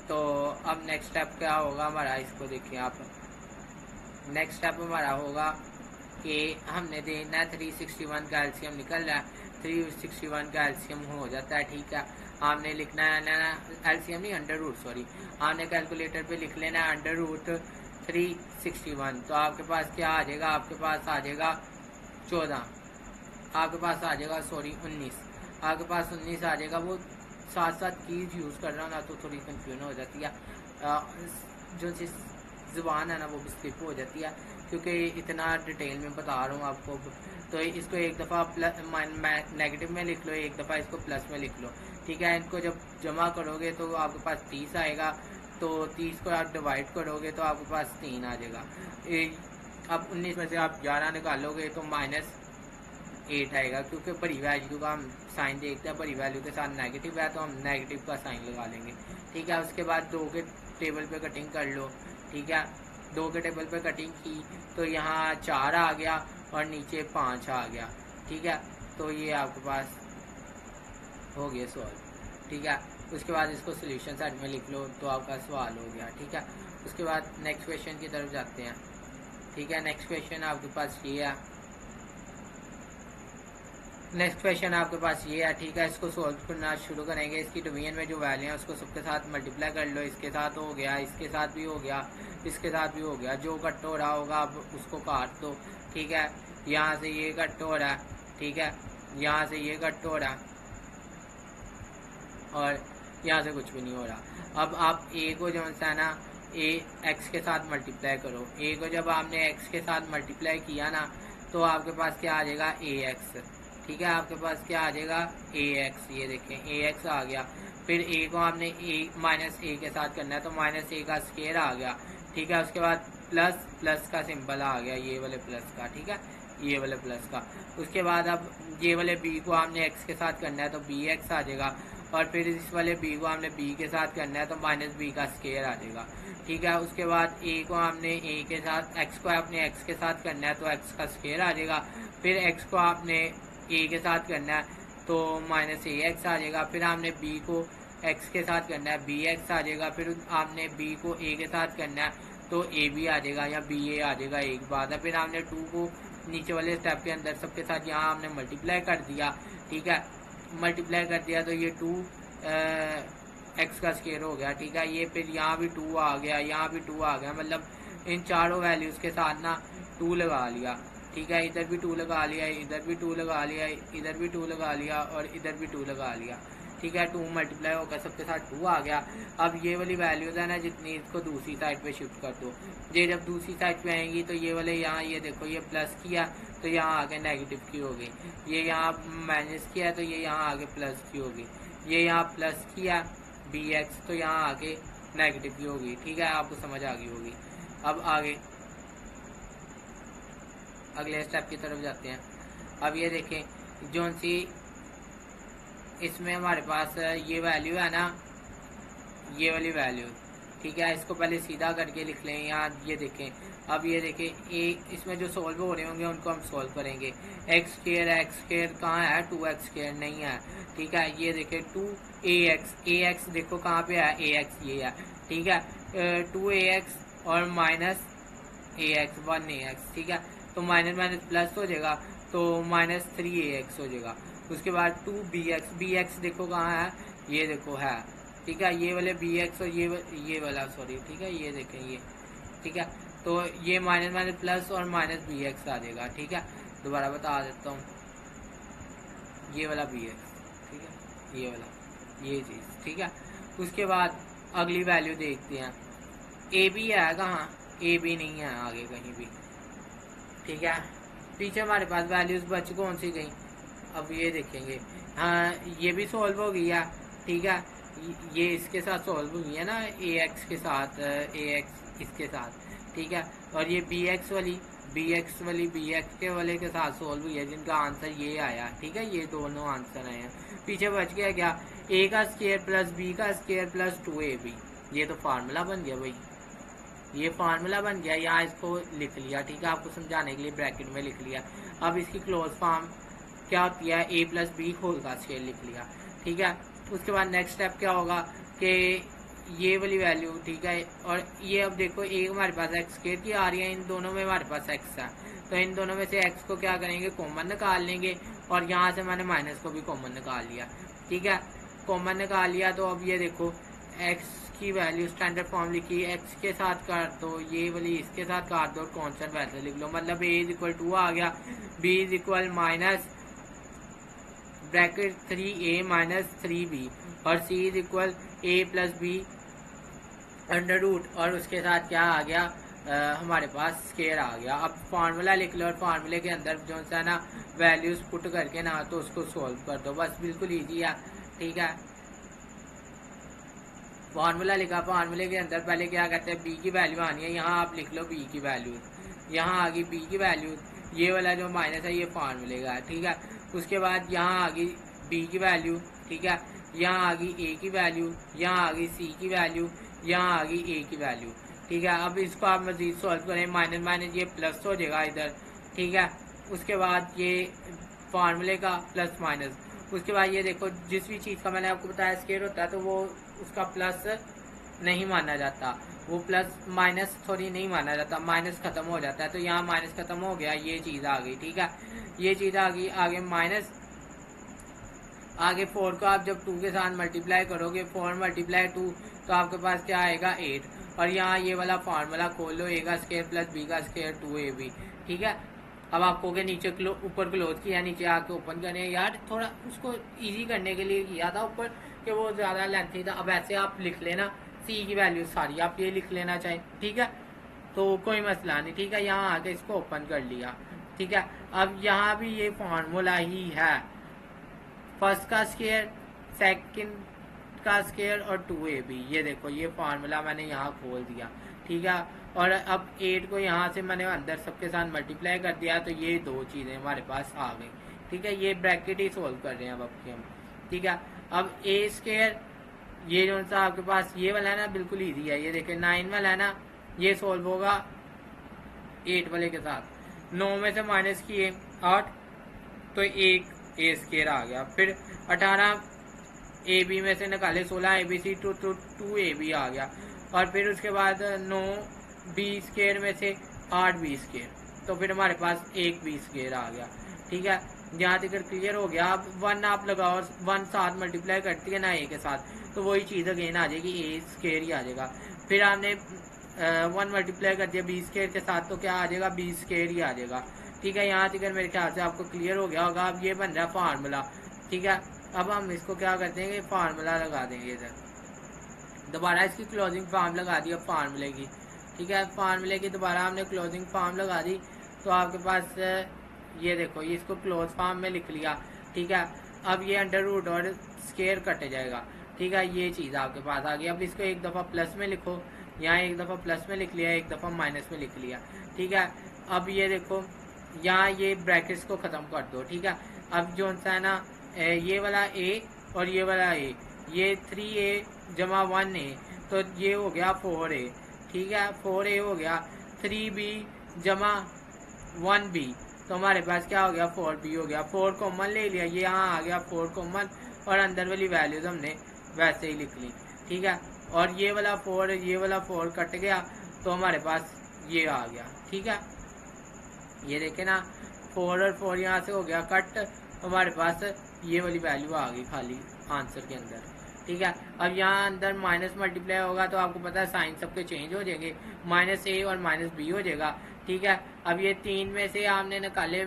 तो अब नेक्स्ट स्टेप क्या होगा हमारा, इसको देखिए आप। नेक्स्ट स्टेप हमारा होगा कि हमने देखना है 361 का एलसीएम निकल रहा है, 361 का एलसीएम हो जाता है, ठीक है। आपने लिखना है ना, एलसीएम नहीं √, सॉरी, आपने कैलकुलेटर पे लिख लेना है √361। तो आपके पास क्या आ जाएगा, आपके पास आ जाएगा 14, आपके पास आ जाएगा 19, आपके पास 19 आ जाएगा। वो साथ साथ कीज यूज़ कर रहा हूँ ना तो थोड़ी कंफ्यूजन हो जाती है, जो चीज़ ज़ुबान है ना वो भी स्लिप हो जाती है, क्योंकि इतना डिटेल में बता रहा हूँ आपको। तो इसको एक दफ़ा प्लस नेगेटिव में लिख लो, एक दफ़ा इसको प्लस में लिख लो, ठीक है। इनको जब जमा करोगे तो आपके पास 30 आएगा, तो 30 को आप डिवाइड करोगे तो आपके पास 3 आ जाएगा। अब 19 में से आप 11 निकालोगे तो -8 आएगा, क्योंकि बड़ी वैल्यू का हम साइन देखते हैं, बड़ी वैल्यू के साथ नेगेटिव है तो हम नेगेटिव का साइन लगा लेंगे, ठीक है। उसके बाद 2 के टेबल पे कटिंग कर लो, ठीक है। 2 के टेबल पे कटिंग की तो यहाँ 4 आ गया और नीचे 5 आ गया, ठीक है। तो ये आपके पास हो गया सॉल्व, ठीक है। उसके बाद इसको सोल्यूशन साइड में लिख लो तो आपका सवाल हो गया, ठीक है। उसके बाद नेक्स्ट क्वेश्चन की तरफ जाते हैं, ठीक है। नेक्स्ट क्वेश्चन आपके पास ये है, नेक्स्ट क्वेश्चन आपके पास ये है, ठीक है। इसको सॉल्व करना शुरू करेंगे। इसकी डिवीजन में जो वैल्यू है उसको सबके साथ मल्टीप्लाई कर लो, इसके साथ हो गया, इसके साथ भी हो गया, इसके साथ भी हो गया। जो कट हो रहा होगा अब उसको काट दो, ठीक है। यहाँ से ये कट हो रहा है, ठीक है, यहाँ से ये कट हो रहा है और यहाँ से कुछ भी नहीं हो रहा। अब आप a को जो है ना x के साथ मल्टीप्लाई करो। a को जब आपने x के साथ मल्टीप्लाई किया ना तो आपके पास क्या आ जाएगा ax, ठीक है। आपके पास क्या आ जाएगा ax, ये देखें ax आ गया। फिर a को आपने -a के साथ करना है तो -a का स्क्वायर आ गया, ठीक है। उसके बाद प्लस का सिंबल आ गया, ये वाले प्लस का, ठीक है, ये वाले प्लस का। उसके बाद अब ये वाले b को आपने x के साथ करना है तो bx आ जाएगा, और फिर इस वाले b को हमने b के साथ करना है तो -b का स्क्वायर आ जाएगा, ठीक है। उसके बाद a को हमने a के साथ, x को आपने x के साथ करना है तो x का स्क्वायर आ जाएगा। फिर x को आपने a के साथ करना है तो -ax आ जाएगा। फिर हमने b को x के साथ करना है, bx आ जाएगा। फिर आपने b को a के साथ करना है तो ab आ जाएगा या ba आ जाएगा, एक बात है। फिर हमने 2 को नीचे वाले स्टेप के अंदर सबके साथ यहाँ हमने मल्टीप्लाई कर दिया, ठीक है। मल्टीप्लाई कर दिया तो ये 2 x का स्क्वायर हो गया, ठीक है। ये फिर यहाँ भी 2 आ गया, यहाँ भी 2 आ गया, मतलब इन चारों वैल्यूज़ के साथ ना 2 लगा लिया, ठीक है। इधर भी 2 लगा लिया, इधर भी 2 लगा लिया, इधर भी 2 लगा लिया और इधर भी 2 लगा लिया, ठीक है। 2 मल्टीप्लाई होकर सबके साथ 2 आ गया। अब ये वाली वैल्यूज़ है ना जितनी, इसको दूसरी साइड पे शिफ्ट कर दो। ये जब दूसरी साइड पे आएंगी तो ये वाले यहाँ, ये देखो ये प्लस किया तो यहाँ आगे नेगेटिव की होगी, ये यहाँ माइनस किया तो ये यहाँ आगे प्लस की होगी, ये यहाँ प्लस किया bx तो यहाँ आगे नेगेटिव की होगी, ठीक है। आपको समझ आ गई होगी। अब आगे अगले स्टेप की तरफ जाते हैं। अब ये देखें जो सी इसमें हमारे पास ये वैल्यू है ना, ये वाली वैल्यू, ठीक है। इसको पहले सीधा करके लिख लें यहाँ, ये देखें। अब ये देखें इसमें जो सॉल्व हो रहे होंगे उनको हम सॉल्व करेंगे। एक्स स्क्वायर कहाँ है, 2x² नहीं है, ठीक है। ये देखें 2ax देखो कहाँ पे है, ax ये है, ठीक है। 2ax और -ax 1ax, ठीक है। तो माइनस माइनस प्लस हो जाएगा तो -3ax हो जाएगा। उसके बाद 2bx देखो कहाँ है, ये देखो है, ठीक है, ये वाले bx और ये वाला सॉरी, ठीक है, ये देखें ये, ठीक है, तो ये माइनस माइनस प्लस और माइनस bx आ जाएगा, ठीक है। दोबारा बता देता हूँ, ये वाला bx, ठीक है, ये वाला, ये चीज़, ठीक है। उसके बाद अगली वैल्यू देखते हैं, ए बी है कहाँ, ए बी नहीं है आगे कहीं भी, ठीक है। पीछे हमारे पास वैल्यूज बच कौन सी गई, अब ये देखेंगे, हाँ ये भी सॉल्व हो गई है, ठीक है, ये इसके साथ सॉल्व हुई है ना, ए एक्स के साथ, ए एक्स इसके साथ, ठीक है, और ये बी एक्स वाली बी एक्स के वाले के साथ सॉल्व हुई है, जिनका आंसर ये आया, ठीक है, ये दोनों आंसर आए हैं। पीछे बच गया क्या, ए का स्क्वायर प्लस बी का स्क्वायर प्लस 2ab, ये तो फार्मूला बन गया भाई, ये फार्मूला बन गया, यहाँ इसको लिख लिया, ठीक है, आपको समझाने के लिए ब्रैकेट में लिख लिया। अब इसकी क्लोज फॉर्म क्या होती है, a प्लस बी होल का स्क्वायर लिख लिया, ठीक है। उसके बाद नेक्स्ट स्टेप क्या होगा कि ये वाली वैल्यू, ठीक है, और ये अब देखो एक हमारे पास एक्स स्क्वायर की आ रही है, इन दोनों में हमारे पास एक्स है, तो इन दोनों में से एक्स को क्या करेंगे, कॉमन निकाल लेंगे, और यहाँ से मैंने माइनस को भी कॉमन निकाल लिया, ठीक है, कॉमन निकाल लिया। तो अब ये देखो एक्स की वैल्यू स्टैंडर्ड फॉर्म लिखी, एक्स के साथ काट दो, ये वाली इसके साथ काट दो और कॉन्स्टेंट वैसे लिख लो, मतलब a इज इक्वल 2 आ गया, b is equal minus bracket 3a minus 3b, और c is equal a plus b under root, और उसके साथ क्या आ गया, हमारे पास स्केयर आ गया। अब फार्मूला लिख लो और फार्मूले के अंदर जो सा ना वैल्यूज पुट करके ना तो उसको सॉल्व कर दो, बस बिल्कुल ईजी है, ठीक है। फार्मूला लिखा, फार्मूले के अंदर पहले क्या कहते हैं, बी की वैल्यू आनी है, यहाँ आप लिख लो बी की वैल्यू, यहाँ आ गई बी की वैल्यू, ये वाला जो माइनस है ये फार्मूले का, ठीक है। उसके बाद यहाँ आ गई बी की वैल्यू, ठीक है, यहाँ आ गई ए की वैल्यू, यहाँ आ गई सी की वैल्यू, यहाँ आ गई ए की वैल्यू, ठीक है। अब इसको आप मजीद सॉल्व करें, माइनस माइनस ये प्लस हो जाएगा इधर, ठीक है। उसके बाद ये फार्मूले का प्लस माइनस, उसके बाद ये देखो जिस भी चीज़ का मैंने आपको बताया स्केयर होता है तो वो उसका प्लस नहीं माना जाता, वो प्लस माइनस थोड़ी नहीं माना जाता, माइनस खत्म हो जाता है, तो यहाँ माइनस खत्म हो गया, ये चीज़ आ गई, ठीक है, ये चीज़ आ गई। आगे माइनस, आगे 4 को आप जब 2 के साथ मल्टीप्लाई करोगे, 4 मल्टीप्लाई 2, तो आपके पास क्या आएगा 8, और यहाँ ये वाला फार्मूला खोल लो, ए का स्क्वायर प्लस बी का स्क्वायर 2ab, ठीक है। अब आपको के नीचे ऊपर क्लोज किया, नीचे आके ओपन करें, यार थोड़ा उसको इजी करने के लिए किया था ऊपर कि वो ज़्यादा लेंथी था। अब ऐसे आप लिख लेना सी की वैल्यू सारी आप ये लिख लेना चाहें, ठीक है, तो कोई मसला नहीं, ठीक है। यहाँ आके इसको ओपन कर लिया, ठीक है। अब यहाँ भी ये फार्मूला ही है, फर्स्ट का स्क्वायर, सेकंड का स्क्वायर और 2ab, ये देखो ये फार्मूला मैंने यहाँ खोल दिया, ठीक है। और अब 8 को यहाँ से मैंने अंदर सबके साथ मल्टीप्लाई कर दिया, तो ये दो चीज़ें हमारे पास आ गई, ठीक है। ये ब्रैकेट ही सोल्व कर रहे हैं अब आपके हम, ठीक है। अब ए स्क्वायर, ये जो सा आपके पास ये वाला है ना बिल्कुल ईजी है, ये देखिए 9 वाला है ना, ये सोल्व होगा 8 वाले के साथ, 9 में से माइनस किए 8, तो एक ए स्क्वायर आ गया, फिर 18 ए बी में से निकाले 16 A B C, to 2ab आ गया, और फिर उसके बाद 9 बी स्क्वायर में से 8 बी स्क्वायर, तो फिर हमारे पास एक बी स्क्वायर आ गया, ठीक है। यहाँ तक क्लियर हो गया। अब 1 आप लगाओ, 1 साथ मल्टीप्लाई करती है ना ए के साथ, तो वही चीज़ अगेन आ जाएगी, ए स्क्वायर ही आ जाएगा। फिर आपने 1 मल्टीप्लाई कर दिया बी स्क्वायर के साथ, तो क्या आ जाएगा, बी स्क्वायर ही आ जाएगा, ठीक है। यहाँ तक मेरे ख्याल से आपको क्लियर हो गया होगा। अब ये बन रहा है फार्मूला, ठीक है। अब हम इसको क्या करते हैं, फार्मूला लगा देंगे इधर, दोबारा इसकी क्लोजिंग फॉर्म लगा दी अब फार्मूले की, ठीक है। फार्मूले की दोबारा हमने क्लोजिंग फॉर्म लगा दी, तो आपके पास ये देखो ये इसको क्लोज फॉर्म में लिख लिया, ठीक है। अब ये अंडर रूट और स्क्वायर कट जाएगा, ठीक है, ये चीज़ आपके पास आ गई। अब इसको एक दफ़ा प्लस में लिखो, यहाँ एक दफ़ा प्लस में लिख लिया, एक दफ़ा माइनस में लिख लिया, ठीक है। अब ये देखो यहाँ ये ब्रैकेट्स को ख़त्म कर दो, ठीक है। अब जो है ना ये वाला ए और ये वाला ए, ये 3a जमा 1a, तो ये हो गया 4a, ठीक है, 4a हो गया, 3b जमा 1b, तो हमारे पास क्या हो गया, 4b हो गया। 4 कॉमन ले लिया, ये यहाँ आ गया 4 कॉमन, और अंदर वाली वैल्यूज हमने वैसे ही लिख ली, ठीक है। और ये वाला 4 कट गया, तो हमारे पास ये आ गया, ठीक है। ये देखे ना 4 और 4 यहाँ से हो गया कट, हमारे पास ये वाली वैल्यू आ गई खाली आंसर के अंदर, ठीक है। अब यहाँ अंदर माइनस मल्टीप्लाई होगा तो आपको पता है साइन सबके चेंज हो जाएंगे, -a और -b हो जाएगा, ठीक है। अब ये 3 में से आपने निकाले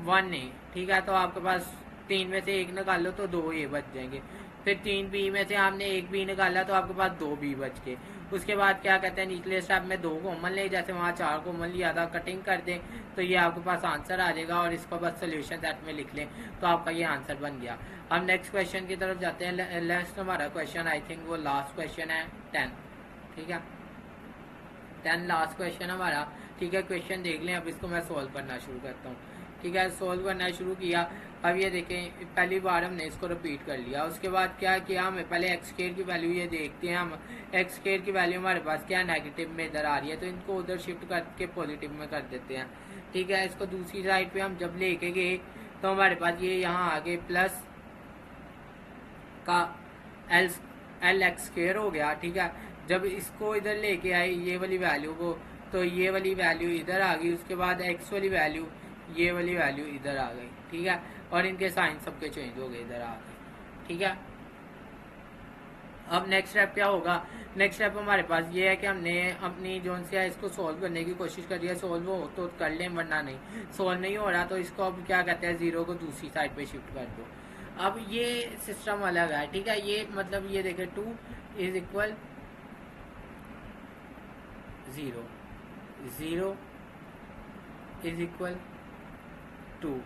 1a, ठीक है, तो आपके पास 3 में से 1 निकाल लो तो 2a बच जाएंगे। फिर 3b में से आपने 1b निकाला तो आपके पास 2b बच गए। उसके बाद क्या कहते हैं, निचले स्टेप में 2 कॉमन ले, जैसे वहाँ 4 कॉमन लिया था, कटिंग कर दें तो ये आपके पास आंसर आ जाएगा और इसको बस सोल्यूशन सेट में लिख लें तो आपका ये आंसर बन गया। हम नेक्स्ट क्वेश्चन की तरफ जाते हैं। नेक्स्ट हमारा क्वेश्चन आई थिंक वो लास्ट क्वेश्चन है 10, ठीक है, 10 लास्ट क्वेश्चन हमारा, ठीक है। क्वेश्चन देख लें, अब इसको मैं सोल्व करना शुरू करता हूँ, ठीक है। सोल्व करना शुरू किया, अब ये देखें पहली बार हमने इसको रिपीट कर लिया। उसके बाद क्या किया, हमें पहले एक्स स्क्वायर की वैल्यू ये देखते हैं हम, एक्स स्क्वायर की वैल्यू हमारे पास क्या नेगेटिव में इधर आ रही है तो इनको उधर शिफ्ट करके पॉजिटिव में कर देते हैं, ठीक है। इसको दूसरी साइड पे हम जब लेके गए तो हमारे पास ये यहाँ आगे प्लस का एल एक्स स्क्वायर हो गया, ठीक है। जब इसको इधर लेके आए ये वाली वैल्यू को तो ये वाली वैल्यू इधर आ गई, उसके बाद एक्स वाली वैल्यू ये वाली वैल्यू इधर आ गई, ठीक है, और इनके साइन सबके चेंज हो गए, इधर आ गए, ठीक है। अब नेक्स्ट स्टेप क्या होगा, नेक्स्ट स्टेप हमारे पास ये है कि हमने अपनी जोन से है इसको सॉल्व करने की कोशिश करी है, सॉल्व हो तो कर लें वरना नहीं, सॉल्व नहीं हो रहा तो इसको अब क्या कहते हैं, 0 को दूसरी साइड पे शिफ्ट कर दो। अब ये सिस्टम अलग है, ठीक है, ये मतलब ये देखें 2 इज इक्वल 0, 0 इज इक्वल 2,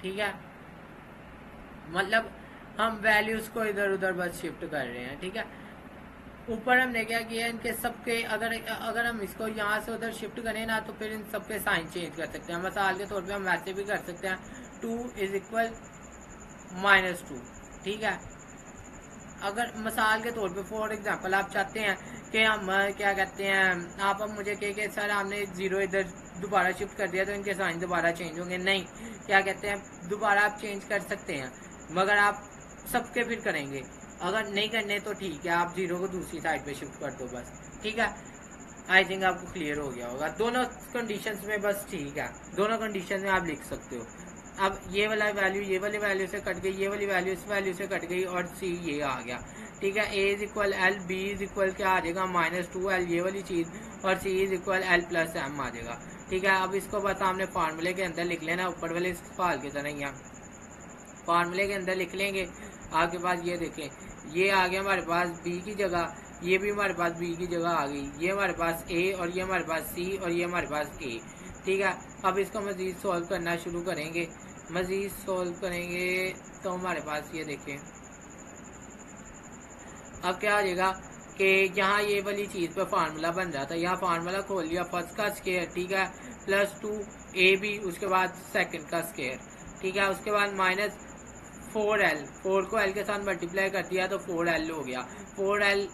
ठीक है, मतलब हम वैल्यूज को इधर उधर बस शिफ्ट कर रहे हैं, ठीक है। ऊपर हमने क्या किया, इनके सबके अगर हम इसको यहाँ से उधर शिफ्ट करें ना तो फिर इन सबके साइन चेंज कर सकते हैं। मिसाल के तौर पे हम वैसे भी कर सकते हैं 2 इज इक्वल -2, ठीक है। अगर मिसाल के तौर पे फॉर एग्जांपल आप चाहते हैं कि हम क्या कहते हैं, आप अब मुझे कहे कि सर हमने 0 इधर दोबारा शिफ्ट कर दिया तो इनके साइन दोबारा चेंज होंगे, नहीं, क्या कहते हैं दोबारा आप चेंज कर सकते हैं मगर आप सबके फिर करेंगे, अगर नहीं करने तो ठीक है आप 0 को दूसरी साइड पे शिफ्ट कर दो बस, ठीक है। आई थिंक आपको क्लियर हो गया होगा, दोनों कंडीशंस में बस, ठीक है, दोनों कंडीशन में आप लिख सकते हो। अब ये वाला वैल्यू ये वाली वैल्यू से कट गई, ये वाली वैल्यू इस वैल्यू से कट गई और सी ये आ गया, ठीक है। A is equal l, b is equal क्या आ जाएगा -2l ये वाली चीज़, और c is equal l plus m आ जाएगा, ठीक है। अब इसको बस हमने फार्मूले के अंदर लिख लेना, ऊपर वाले सवाल की तरह ही फार्मूले के अंदर लिख लेंगे। आपके पास ये देखें, ये आ गया हमारे पास बी की जगह, ये भी हमारे पास बी की जगह आ गई, ये हमारे पास ए और ये हमारे पास सी और ये हमारे पास ए, ठीक है। अब इसको मज़ीद सॉल्व करना शुरू करेंगे, मज़ीद सॉल्व करेंगे तो हमारे पास ये देखें अब क्या आ जाएगा कि यहाँ ये वाली चीज़ पर फार्मूला बन रहा था, यहाँ फार्मूला खोल लिया, फर्स्ट का स्क्वायर, ठीक है, +2ab, उसके बाद सेकंड का स्क्वायर, ठीक है, उसके बाद -4l, 4 को l के साथ मल्टीप्लाई कर दिया तो 4l हो गया, 4l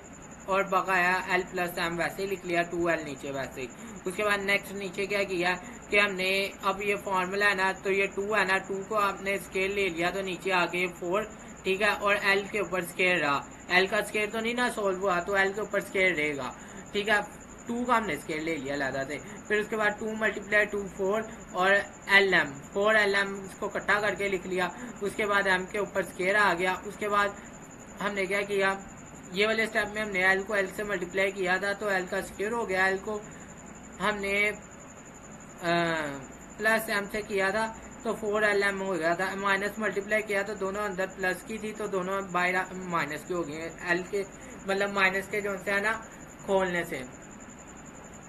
और बकाया l प्लस m वैसे ही लिख लिया, 2l नीचे वैसे ही। उसके बाद नेक्स्ट नीचे क्या किया कि हमने अब ये फार्मूला है ना तो ये 2 है ना, 2 को आपने स्केयर ले लिया तो नीचे आ गए 4, ठीक है, और l के ऊपर स्केयर रहा, l का स्केयर तो नहीं ना सॉल्व हुआ तो l के ऊपर स्केयर रहेगा, ठीक है। 2 का हमने स्केयर ले लिया लादा से, फिर उसके बाद 2 × 2 4 और lm 4lm इसको इकट्ठा करके लिख लिया, उसके बाद m के ऊपर स्केयर आ गया। उसके बाद हमने क्या किया, ये वाले स्टेप में हमने l को l से मल्टीप्लाई किया था तो l का स्केयर हो गया, l को हमने प्लस m से किया था तो 4lm हो गया था, माइनस मल्टीप्लाई किया तो दोनों अंदर प्लस की थी तो दोनों बाहर माइनस की हो गई, l के मतलब माइनस के जो से है ना खोलने से।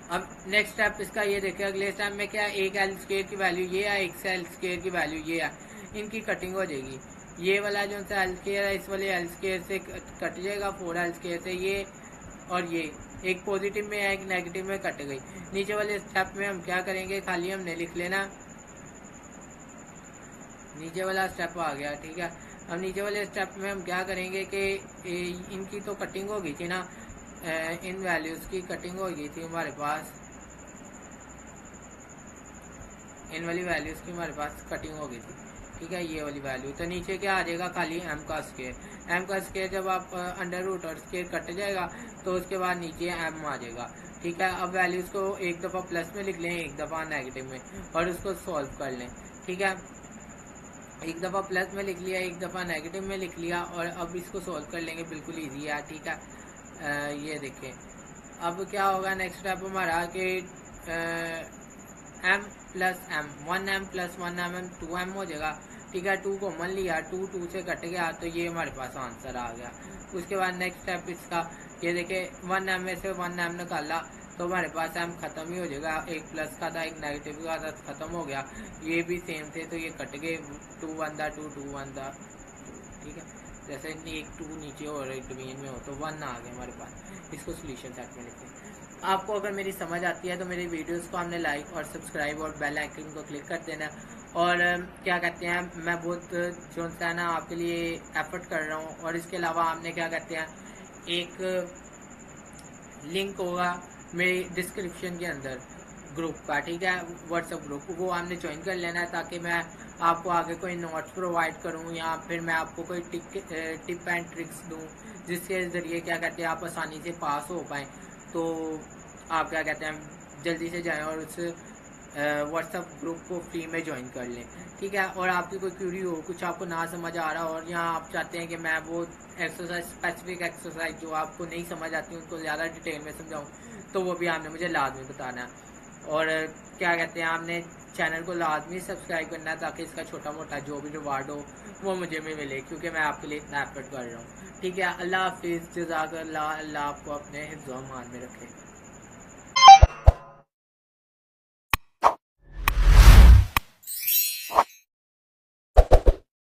अब नेक्स्ट स्टेप इसका ये देखिए, अगले स्टेप में क्या, एक एल स्क्वायर की वैल्यू ये है, एक से एल स्क्वायर की वैल्यू ये है, इनकी कटिंग हो जाएगी, ये वाला जो सा एल स्क्वायर है इस वाले एल स्क्वायर से कट जाएगा, 4l स्क्वायर से ये, और ये एक पॉजिटिव में है एक नेगेटिव में कट गई। नीचे वाले स्टेप में हम क्या करेंगे, खाली हमने लिख लेना, नीचे वाला स्टेप आ गया, ठीक है। अब नीचे वाले स्टेप में हम क्या करेंगे कि इनकी तो कटिंग हो गई थी ना, इन वैल्यूज की कटिंग हो गई थी हमारे पास, इन वाली वैल्यूज की हमारे पास कटिंग हो गई थी, ठीक है, ये वाली वैल्यू। तो नीचे क्या आ जाएगा, खाली m का स्क्वायर, m का स्क्वायर जब आप अंडर रूट और स्क्वायर कट जाएगा तो उसके बाद नीचे m आ जाएगा, ठीक है। अब वैल्यूज़ को एक दफ़ा प्लस में लिख लें, एक दफ़ा नेगेटिव में, और उसको सॉल्व कर लें। ठीक है, एक दफ़ा प्लस में लिख लिया, एक दफ़ा नेगेटिव में लिख लिया, और अब इसको सॉल्व कर लेंगे, बिल्कुल ईजी है। ठीक है, ये देखें अब क्या होगा। नेक्स्ट स्टेप हमारा कि m plus M, 1m plus 1m 2m हो जाएगा। ठीक है, 2 कॉमन लिया, 2 से कट गया, तो ये हमारे पास आंसर आ गया। उसके बाद नेक्स्ट स्टेप इसका ये देखें, 1m में से 1m निकाला तो हमारे पास m ख़त्म ही हो जाएगा। एक प्लस का था, एक नेगेटिव का था, ख़त्म हो गया। ये भी सेम थे, तो ये कट गए, 2 1 था 2, 2 1 था 2। ठीक है, जैसे एक 2 नीचे हो और एक डिवीजन में हो तो 1 आ गया हमारे पास। इसको सोल्यूशन सेट में लिखते हैं। आपको अगर मेरी समझ आती है तो मेरी वीडियोस को हमने लाइक और सब्सक्राइब और बेल आइकन को क्लिक कर देना। और क्या कहते हैं, मैं बहुत जो है ना आपके लिए एफर्ट कर रहा हूँ। और इसके अलावा हमने क्या कहते हैं, एक लिंक होगा मेरी डिस्क्रिप्शन के अंदर ग्रुप का। ठीक है, व्हाट्सएप ग्रुप, वो आपने ज्वाइन कर लेना है, ताकि मैं आपको आगे कोई नोट्स प्रोवाइड करूँ या फिर मैं आपको कोई टिप एंड ट्रिक्स दूँ, जिसके ज़रिए क्या कहते हैं आप आसानी से पास हो पाएँ। तो आप क्या कहते हैं, जल्दी से जाएं और उस व्हाट्सएप ग्रुप को फ्री में ज्वाइन कर लें। ठीक है, और आपकी कोई क्यूरी हो, कुछ आपको ना समझ आ रहा हो, और यहाँ आप चाहते हैं कि मैं वो एक्सरसाइज, स्पेसिफिक एक्सरसाइज जो आपको नहीं समझ आती उनको ज़्यादा डिटेल में समझाऊँ, तो वो भी आपने मुझे लाजमी बताना है। और क्या कहते हैं, आपने चैनल को लाजमी सब्सक्राइब करना है, ताकि इसका छोटा मोटा जो भी रिवार्ड हो वो मुझे भी मिले, क्योंकि मैं आपके लिए इतना एफर्ट कर रहा हूँ। ठीक है, अल्लाह हाफिज़, जज़ाकल्लाह। अल्लाह आपको अपने हिफ्ज़-ओ-अमान में रखे।